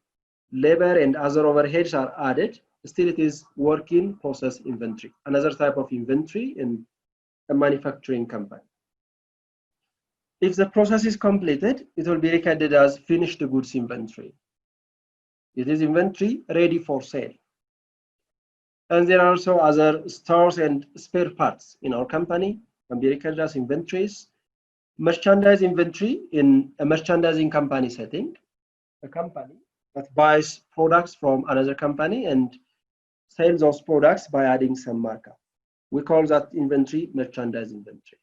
Labor and other overheads are added. Still, it is work in process inventory, another type of inventory in a manufacturing company. If the process is completed, it will be recorded as finished goods inventory. It is inventory ready for sale. And there are also other stores and spare parts in our company, can be recorded as inventories. Merchandise inventory in a merchandising company setting, a company that buys products from another company and sells those products by adding some markup. We call that inventory merchandise inventory.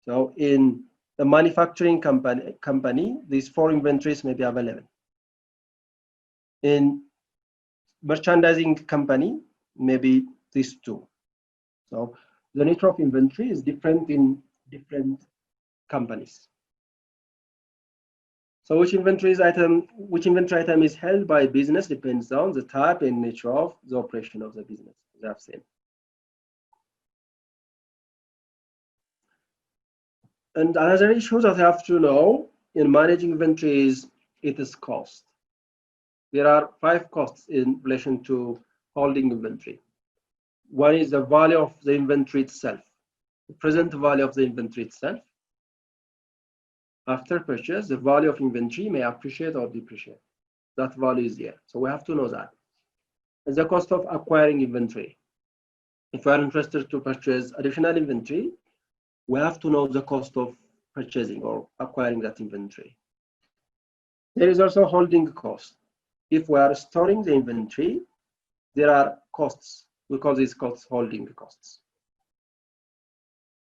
So in the manufacturing company, these four inventories may be available. In merchandising company, maybe these two. So the nature of inventory is different in different companies. So which inventory item is held by business depends on the type and nature of the operation of the business, as I've said. And another issue that you have to know in managing inventory is its cost. There are 5 costs in relation to holding inventory. One is the value of the inventory itself, the present value of the inventory itself. After purchase, the value of inventory may appreciate or depreciate. That value is there. So we have to know that. And the cost of acquiring inventory. If we are interested to purchase additional inventory, we have to know the cost of purchasing or acquiring that inventory. There is also holding cost. If we are storing the inventory, there are costs. We call these costs holding costs.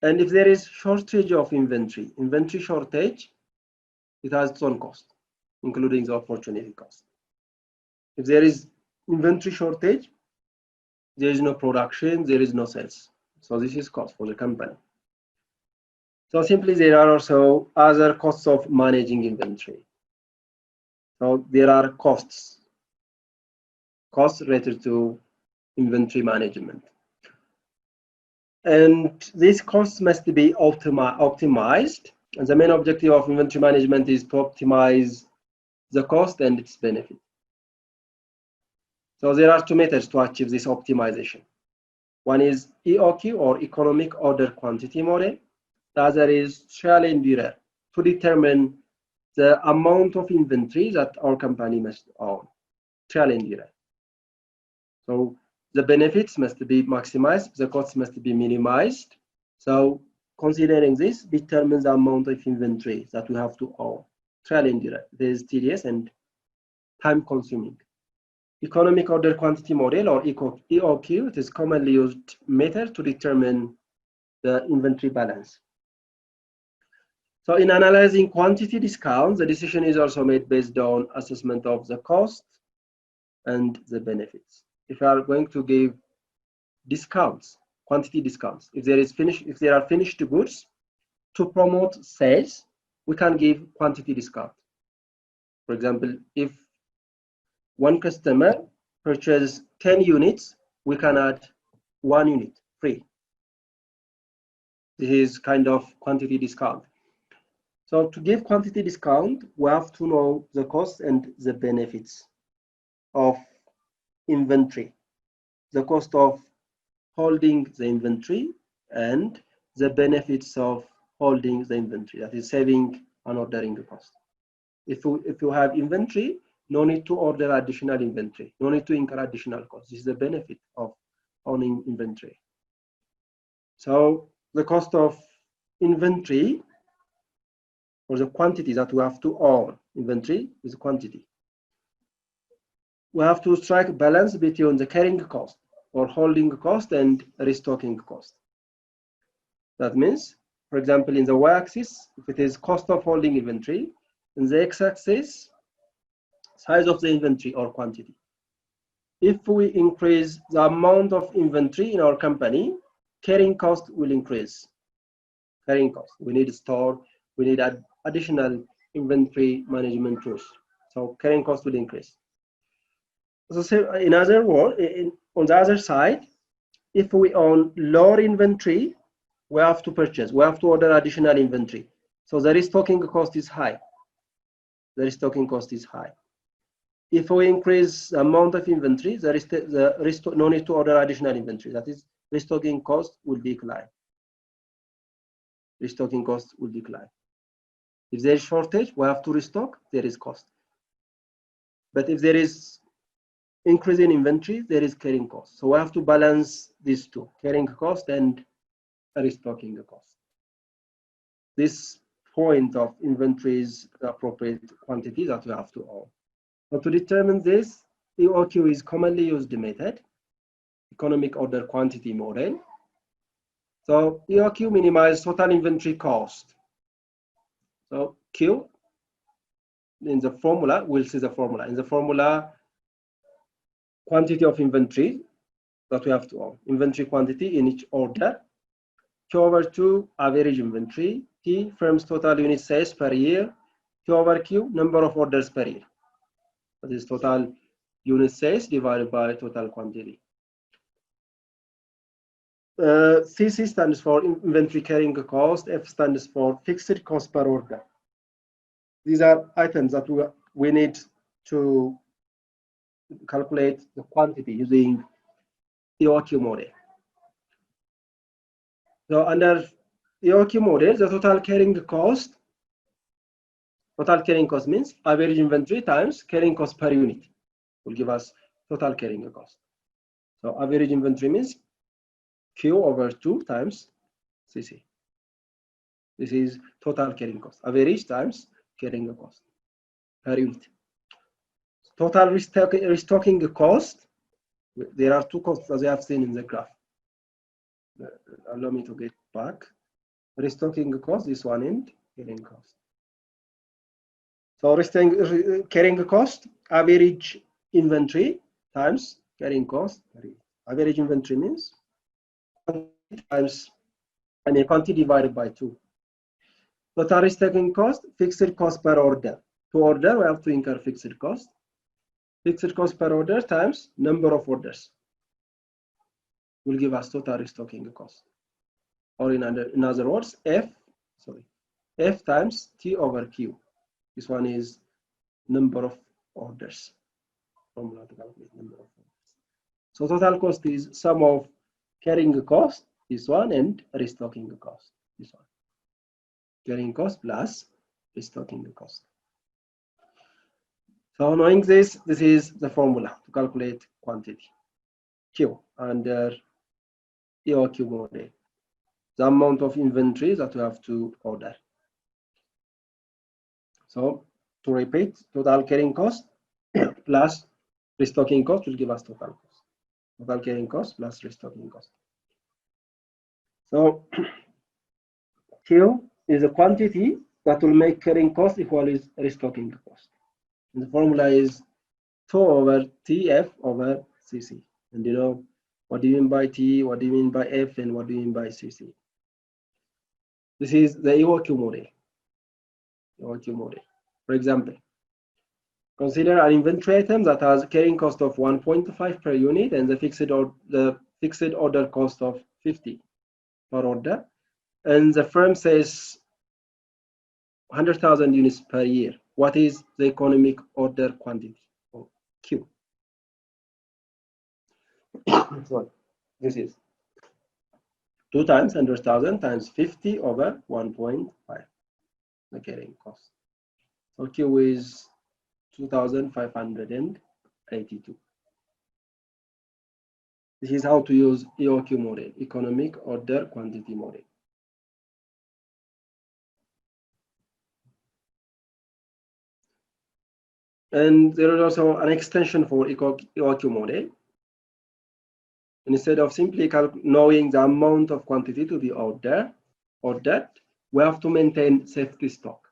And if there is shortage of inventory shortage, it has its own cost, including the opportunity cost. If there is inventory shortage, there is no production, there is no sales. So this is cost for the company. So simply there are also other costs of managing inventory. So there are costs related to inventory management. And these costs must be optimized. And the main objective of inventory management is to optimize the cost and its benefit. So there are 2 methods to achieve this optimization. One is EOQ, or economic order quantity model. The other is trial and error, to determine the amount of inventory that our company must own. Trial and error. So the benefits must be maximized, the costs must be minimized. So considering this determines the amount of inventory that we have to own. Trial and error. This is tedious and time consuming. economic order quantity model, or EOQ, it is commonly used method to determine the inventory balance. So in analyzing quantity discounts, the decision is also made based on assessment of the cost and the benefits. If you are going to give discounts, quantity discounts, if there are finished goods, to promote sales, we can give quantity discount. For example, if one customer purchases 10 units, we can add 1 unit free. This is kind of quantity discount. So to give quantity discount, we have to know the cost and the benefits of inventory, the cost of holding the inventory and the benefits of holding the inventory, that is saving and ordering the cost. If you have inventory, no need to order additional inventory, no need to incur additional costs. This is the benefit of owning inventory. So the cost of inventory, or the quantity that we have to own, inventory is quantity. We have to strike a balance between the carrying cost or holding cost and restocking cost. That means, for example, in the y-axis, if it is cost of holding inventory, in the x-axis, size of the inventory or quantity. If we increase the amount of inventory in our company, carrying cost will increase. Carrying cost. We need to store, we need additional inventory management tools. So carrying cost will increase. So in other words, on the other side, if we own lower inventory, we have to purchase, we have to order additional inventory. So the restocking cost is high. The restocking cost is high. If we increase the amount of inventory, no need to order additional inventory. That is, restocking cost will decline. Restocking cost will decline. If there is shortage, we have to restock, there is cost. But if there is increase in inventory, there is carrying cost. So we have to balance these two, carrying cost and restocking the cost. This point of inventory is the appropriate quantity that we have to own. So to determine this, EOQ is commonly used method, economic order quantity model. So EOQ minimizes total inventory cost. So Q, in the formula, we'll see the formula. In the formula, quantity of inventory that we have to own. Inventory quantity in each order. Q over 2, average inventory. T, firm's total unit sales per year. Q over Q, number of orders per year. That is total unit sales divided by total quantity. CC stands for inventory carrying cost. F stands for fixed cost per order. These are items that we need to calculate the quantity using EOQ model. So under EOQ model, the total carrying cost means average inventory times carrying cost per unit will give us total carrying cost. So average inventory means Q over 2 times CC. This is total carrying cost. Average times carrying cost per unit. Total restocking cost, there are two costs as you have seen in the graph. Allow me to get back. Restocking cost, this one, and carrying cost. So carrying cost, average inventory times carrying cost. Average inventory means times and quantity divided by 2. Total restocking cost, fixed cost per order. To order, we have to incur fixed cost. Fixed cost per order times number of orders will give us total restocking cost. Or in other words, F times T over Q. This one is number of orders. Formula to calculate number of orders. So total cost is sum of carrying cost, this one, and restocking cost, this one. Carrying cost plus restocking cost. So knowing this is the formula to calculate quantity. Q under EOQ model. The amount of inventory that we have to order. So to repeat, total carrying cost plus Restocking cost will give us total cost. Total carrying cost plus restocking cost. So Q is a quantity that will make carrying cost equal is restocking cost. And the formula is 2 over TF over CC. And you know, what do you mean by T, what do you mean by F, and what do you mean by CC? This is the EOQ model. EOQ model. For example, consider an inventory item that has carrying cost of 1.5 per unit and the fixed order cost of 50 per order. And the firm says 100,000 units per year. What is the economic order quantity, or Q? So this is 2 times 100,000 times 50 over 1.5, the carrying cost. So Q is 2,582. This is how to use EOQ model, economic order quantity model. And there is also an extension for EOQ model. Instead of simply knowing the amount of quantity to be ordered, we have to maintain safety stock.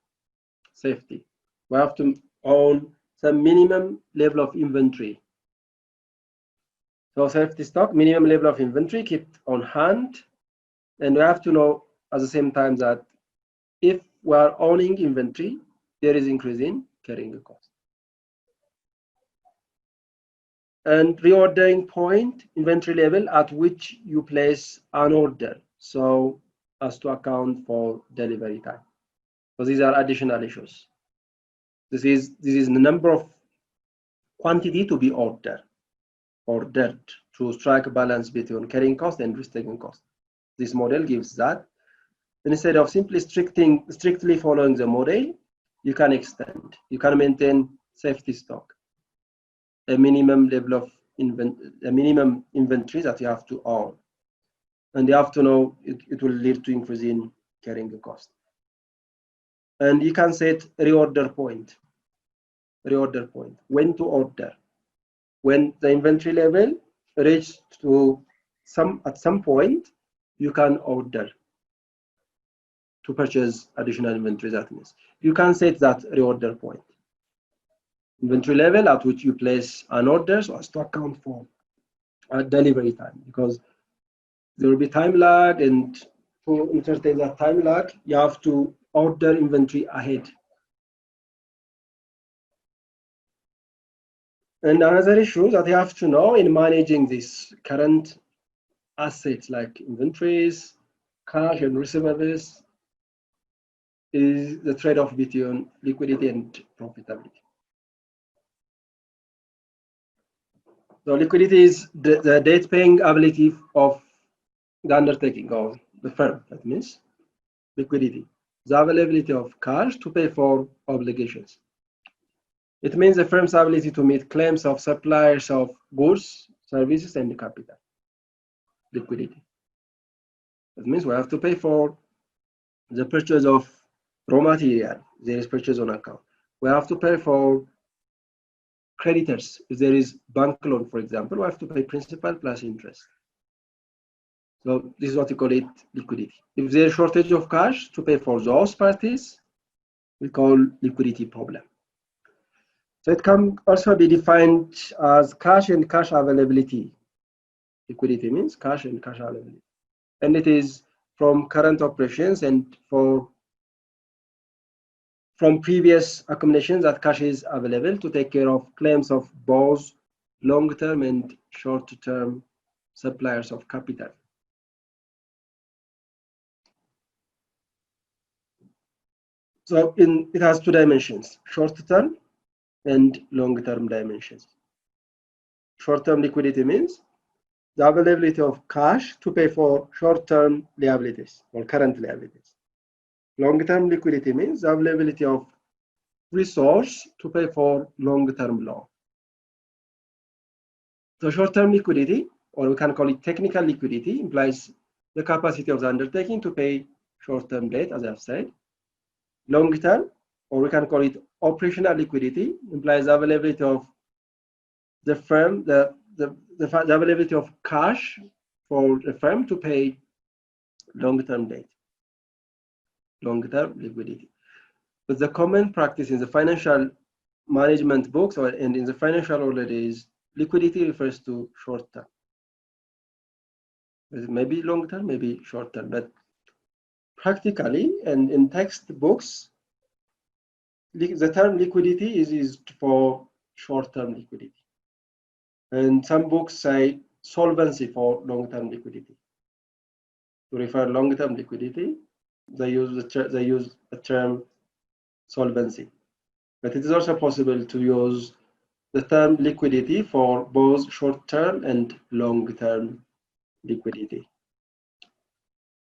Safety. We have to own some minimum level of inventory. So safety stock, minimum level of inventory kept on hand. And we have to know at the same time that if we are owning inventory, there is increase in carrying cost. And reordering point, inventory level at which you place an order, so as to account for delivery time. So these are additional issues. This is the number of quantity to be ordered to strike a balance between carrying cost and restocking cost. This model gives that. Instead of simply strictly following the model, you can extend. You can maintain safety stock, a minimum level of minimum inventory that you have to own, and you have to know it will lead to increase in carrying the cost. And you can set reorder point. When to order, when the inventory level reaches to at some point, you can order to purchase additional inventory. That means you can set that reorder point. Inventory level at which you place an order so as to account for delivery time, because there will be time lag, and to entertain that time lag, you have to order inventory ahead. And another issue that you have to know in managing these current assets like inventories, cash, and receivables is the trade-off between liquidity and profitability. So liquidity is the debt-paying ability of the undertaking of the firm. That means liquidity, the availability of cash to pay for obligations. It means the firm's ability to meet claims of suppliers of goods, services, and capital. Liquidity. That means we have to pay for the purchase of raw material. There is purchase on account. We have to pay for creditors. If there is bank loan, for example, we have to pay principal plus interest. So this is what we call it liquidity. If there is shortage of cash to pay for those parties, we call liquidity problem. So it can also be defined as cash and cash availability. Liquidity means cash and cash availability. And it is from current operations and from previous accumulations that cash is available to take care of claims of both long-term and short-term suppliers of capital. So it has 2 dimensions, short-term and long-term dimensions. Short-term liquidity means the availability of cash to pay for short-term liabilities or current liabilities. Long-term liquidity means the availability of resource to pay for long-term loan. So short-term liquidity, or we can call it technical liquidity, implies the capacity of the undertaking to pay short-term debt, as I've said. Long-term, or we can call it operational liquidity, implies the availability of the firm, the availability of cash for the firm to pay long-term debt, long-term liquidity. But the common practice in the financial management books and in the financial world is liquidity refers to short-term. Maybe long-term, maybe short-term, but practically and in textbooks, the term liquidity is used for short-term liquidity. And some books say solvency for long-term liquidity. To refer long-term liquidity, they use the term solvency. But it is also possible to use the term liquidity for both short-term and long-term liquidity.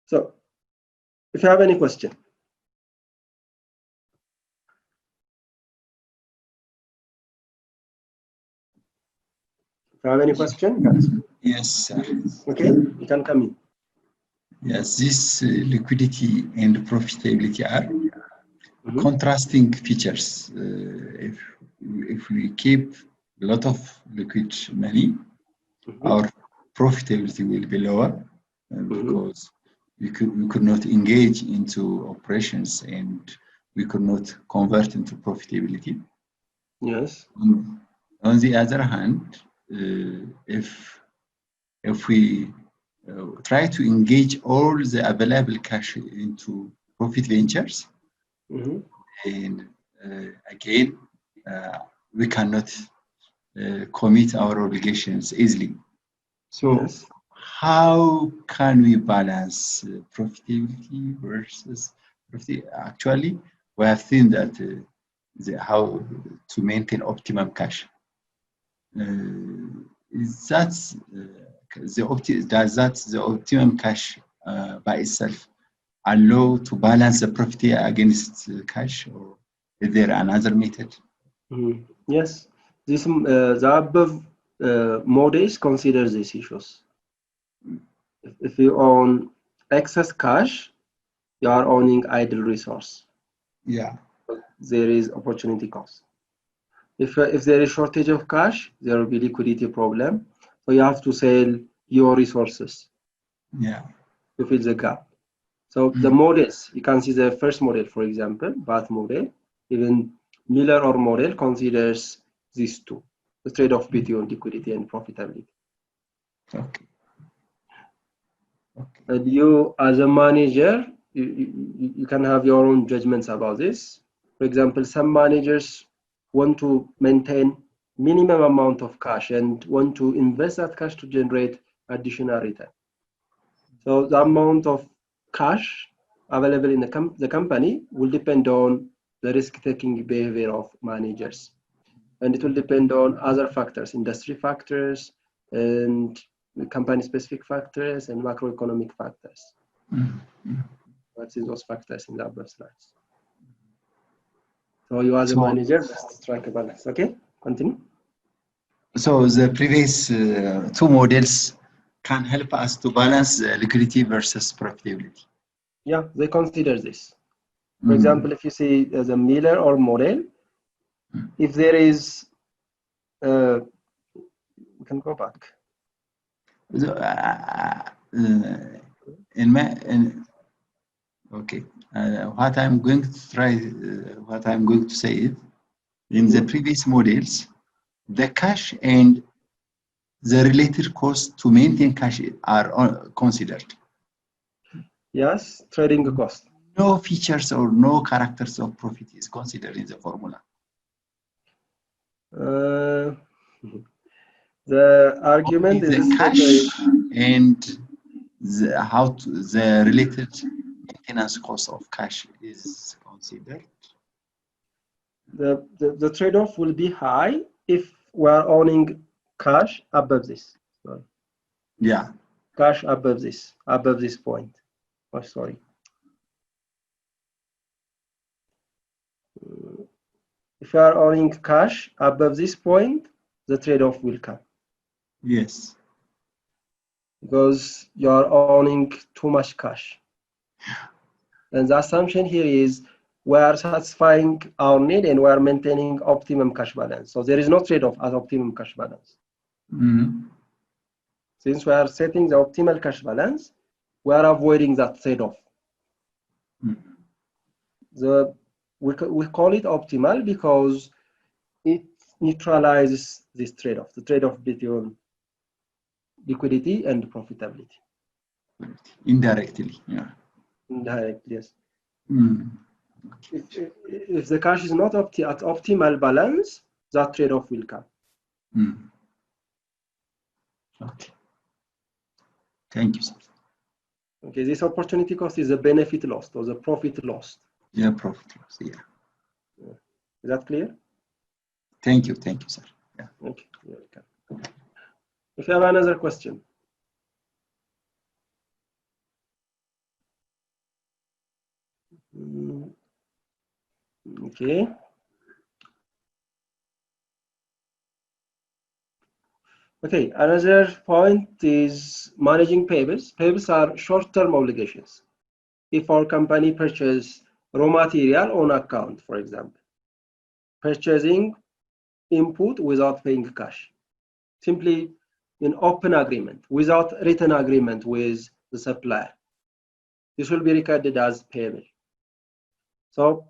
So, if you have any question. If you have any question, guys? Yes, sir. Okay, you can come in. Yes, this liquidity and profitability are contrasting features. If we keep a lot of liquid money, our profitability will be lower because we could not engage into operations and we could not convert into profitability. Yes. On the other hand, if we try to engage all the available cash into profit ventures, and again, we cannot commit our obligations easily. So, yes. How can we balance profitability versus profit? Actually, we have seen that how to maintain optimum cash. Does the optimum cash by itself allow to balance the profit against cash, or is there another method? Yes, this the above models consider these issues. If you own excess cash, you are owning idle resource. Yeah, there is opportunity cost. If there is shortage of cash, there will be liquidity problem. So you have to sell your resources. Yeah. To fill the gap. So the models, you can see the first model, for example, Bath model, even Miller or model considers these two, the trade-off between liquidity and profitability. Okay. And you, as a manager, you can have your own judgments about this. For example, some managers want to maintain minimum amount of cash and want to invest that cash to generate additional return. So the amount of cash available in the company will depend on the risk-taking behavior of managers. And it will depend on other factors, industry factors, and company-specific factors, and macroeconomic factors. What's in those factors in the above slides. So you as a manager, just strike a balance. Okay, continue. So the previous two models can help us to balance the liquidity versus profitability. Yeah, they consider this. For example, if you see the Miller or model, if there is, we can go back. Okay, what I'm going to try, what I'm going to say is, in the previous models, the cash and the related costs to maintain cash are considered. Yes, trading cost. No features or no characters of profit is considered in the formula. The argument only is the cash and the related maintenance cost of cash is considered. The trade-off will be high if we are owning cash above this. Sorry. Yeah. Cash above this point. Oh, sorry. If you are owning cash above this point, the trade-off will come. Yes. Because you are owning too much cash. And the assumption here is we are satisfying our need and we are maintaining optimum cash balance. So there is no trade-off at optimum cash balance. Since we are setting the optimal cash balance, we are avoiding that trade-off. We call it optimal because it neutralizes this trade-off, the trade-off between liquidity and profitability. Indirectly, yeah. Indirectly, yes. If the cash is not at optimal balance, that trade-off will come. Okay. Thank you, sir. Okay, this opportunity cost is the benefit lost or the profit lost. Yeah, profit loss, yeah. Is that clear? Thank you, sir. Yeah. Okay, you're welcome. If you have another question. Okay. Okay, another point is managing payables. Payables are short-term obligations. If our company purchases raw material on account, for example, purchasing input without paying cash, simply an open agreement without written agreement with the supplier, this will be recorded as payable. So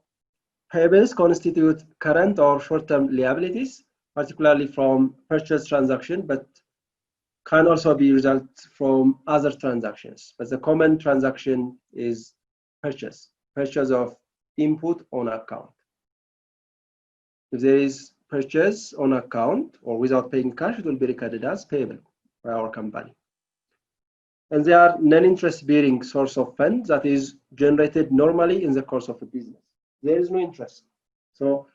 payables constitute current or short-term liabilities, particularly from purchase transaction, but can also be result from other transactions. But the common transaction is purchase of input on account. If there is purchase on account or without paying cash, it will be recorded as payable by our company. And they are non-interest bearing source of funds that is generated normally in the course of a business. There is no interest. So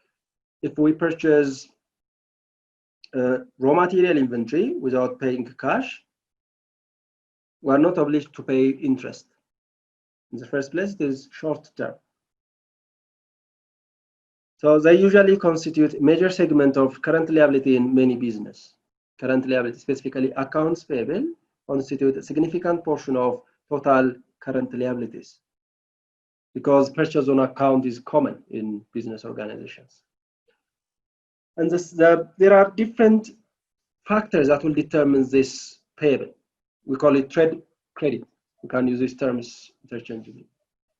if we purchase raw material inventory without paying cash, we are not obliged to pay interest. In the first place, it is short term. So they usually constitute a major segment of current liability in many business. Current liability, specifically accounts payable, constitute a significant portion of total current liabilities because purchase on account is common in business organizations. And there are different factors that will determine this payable. We call it trade credit. We can use these terms interchangeably.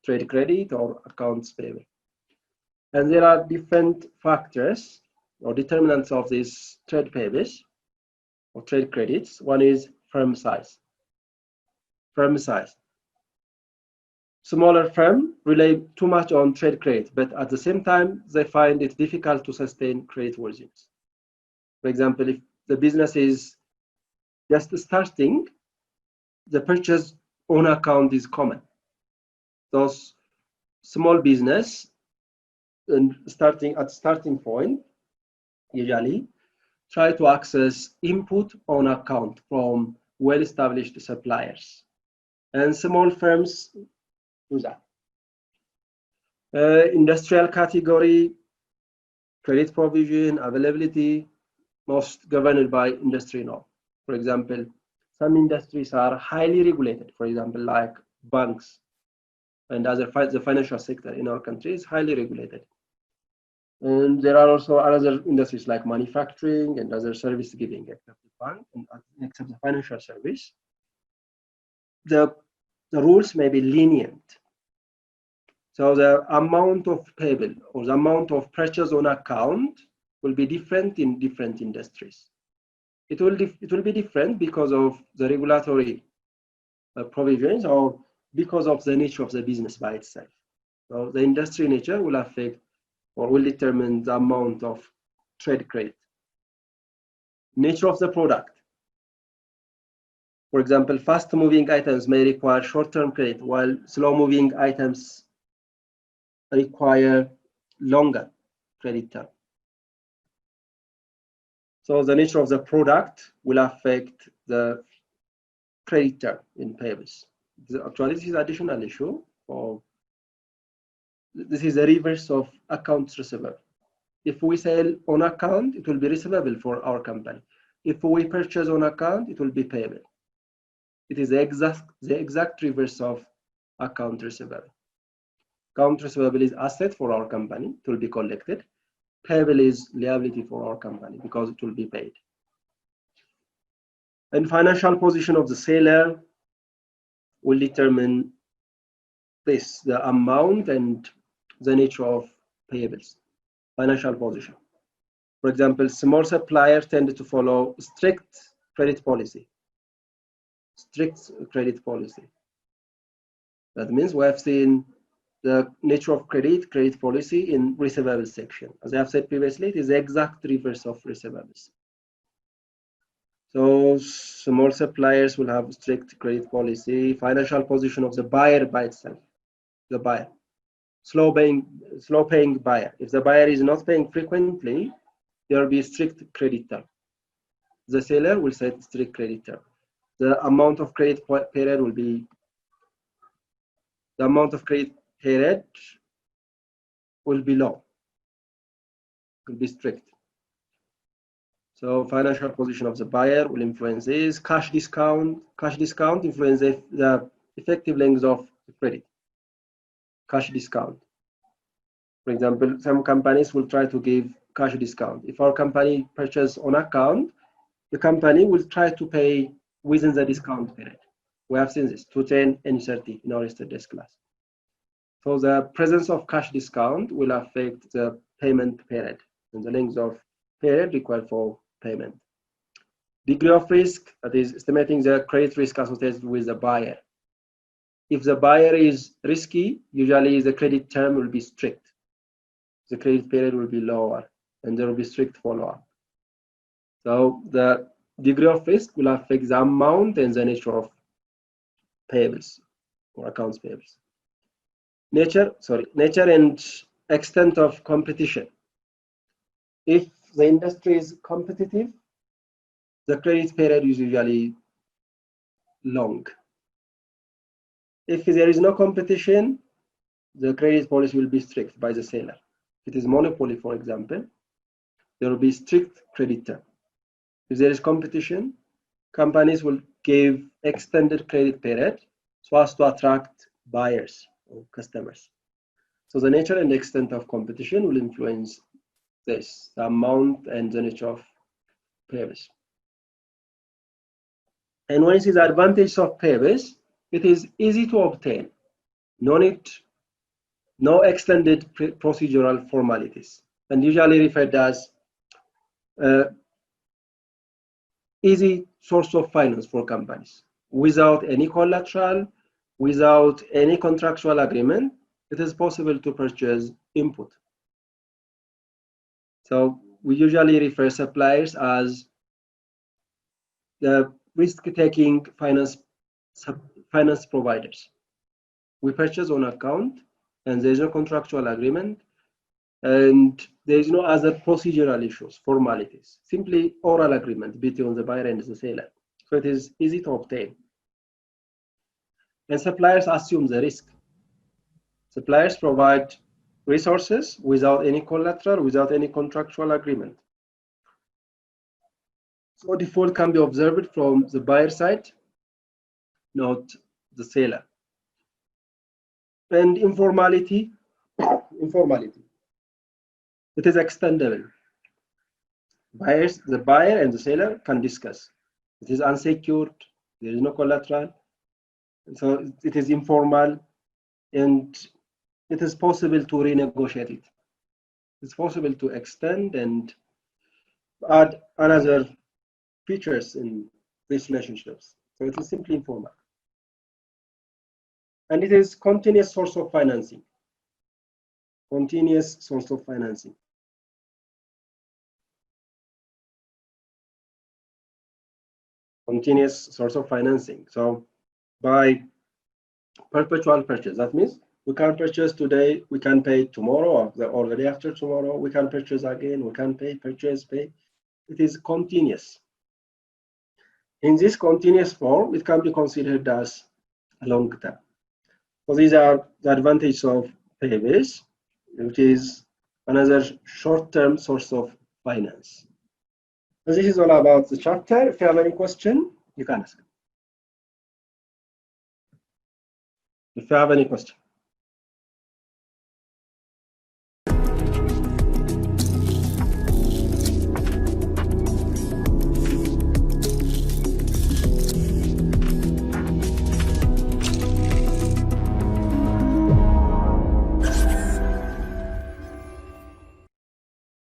Trade credit or accounts payable. And there are different factors or determinants of these trade payables or trade credits. One is firm size. Firm size. Smaller firms rely too much on trade credit, but at the same time, they find it difficult to sustain creditworthiness. For example, if the business is just starting, the purchase on account is common. Those small business and starting point usually try to access input on account from well-established suppliers, and small firms do that. Industrial category, credit provision, availability, most governed by industry law. For example, some industries are highly regulated, for example, like banks and the financial sector in our country is highly regulated. And there are also other industries like manufacturing and other service giving, except the bank and except the financial service. The rules may be lenient. So the amount of payable or the amount of purchase on account will be different in different industries. It will be different because of the regulatory provisions or because of the nature of the business by itself. So the industry nature will affect or will determine the amount of trade credit. Nature of the product. For example, fast-moving items may require short-term credit, while slow-moving items require longer credit term. So the nature of the product will affect the credit term in payables. Actually, this is an additional issue. This is the reverse of accounts receivable. If we sell on account, it will be receivable for our company. If we purchase on account, it will be payable. It is the exact reverse of account receivable. Account receivable is asset for our company, it will be collected. Payable is liability for our company because it will be paid. And financial position of the seller will determine this, the amount and the nature of payables. Financial position. For example, small suppliers tend to follow strict credit policy. Strict credit policy. That means we have seen the nature of credit policy in receivables section. As I have said previously, it is the exact reverse of receivables. So small suppliers will have strict credit policy. Financial position of the buyer by itself. The buyer. Slow paying buyer. If the buyer is not paying frequently, there will be strict credit term. The seller will set strict credit term. The amount of credit period will be low. Will be strict. So financial position of the buyer will influence this. Cash discount influence the effective length of the credit. Cash discount. For example, some companies will try to give cash discount. If our company purchases on account, the company will try to pay within the discount period. We have seen this, 210 and 30 in our yesterday's class. So the presence of cash discount will affect the payment period and the length of period required for payment. Degree of risk, that is estimating the credit risk associated with the buyer. If the buyer is risky, usually the credit term will be strict. The credit period will be lower and there will be strict follow-up. So the degree of risk will affect the amount and the nature of payables or accounts payables. Nature and extent of competition. If the industry is competitive, the credit period is usually long. If there is no competition, the credit policy will be strict by the seller. If it is monopoly, for example, there will be strict credit term. If there is competition, companies will give extended credit period so as to attract buyers or customers. So the nature and extent of competition will influence this, the amount and the nature of payables. And when you see the advantage of payables, it is easy to obtain. No extended procedural formalities, and usually referred as easy source of finance for companies. Without any collateral, without any contractual agreement, it is possible to purchase input. So we usually refer suppliers as the risk-taking finance providers. We purchase on account and there is no contractual agreement and there is no other procedural issues, formalities, simply oral agreement between the buyer and the seller. So it is easy to obtain. And suppliers assume the risk. Suppliers provide resources without any collateral, without any contractual agreement. So default can be observed from the buyer side, not the seller. And informality, it is extendable. The buyer and the seller can discuss. It is unsecured, there is no collateral, and so it is informal, and it is possible to renegotiate it. It's possible to extend and add another features in these relationships. So it is simply informal. And it is continuous source of financing. Continuous source of financing. Continuous source of financing. So by perpetual purchase, that means we can purchase today, we can pay tomorrow or the day after tomorrow, we can purchase again, we can pay, purchase, pay. It is continuous. In this continuous form, it can be considered as long term. So these are the advantages of payables, which is another short-term source of finance. So this is all about the chapter. If you have any question, you can ask. If you have any question.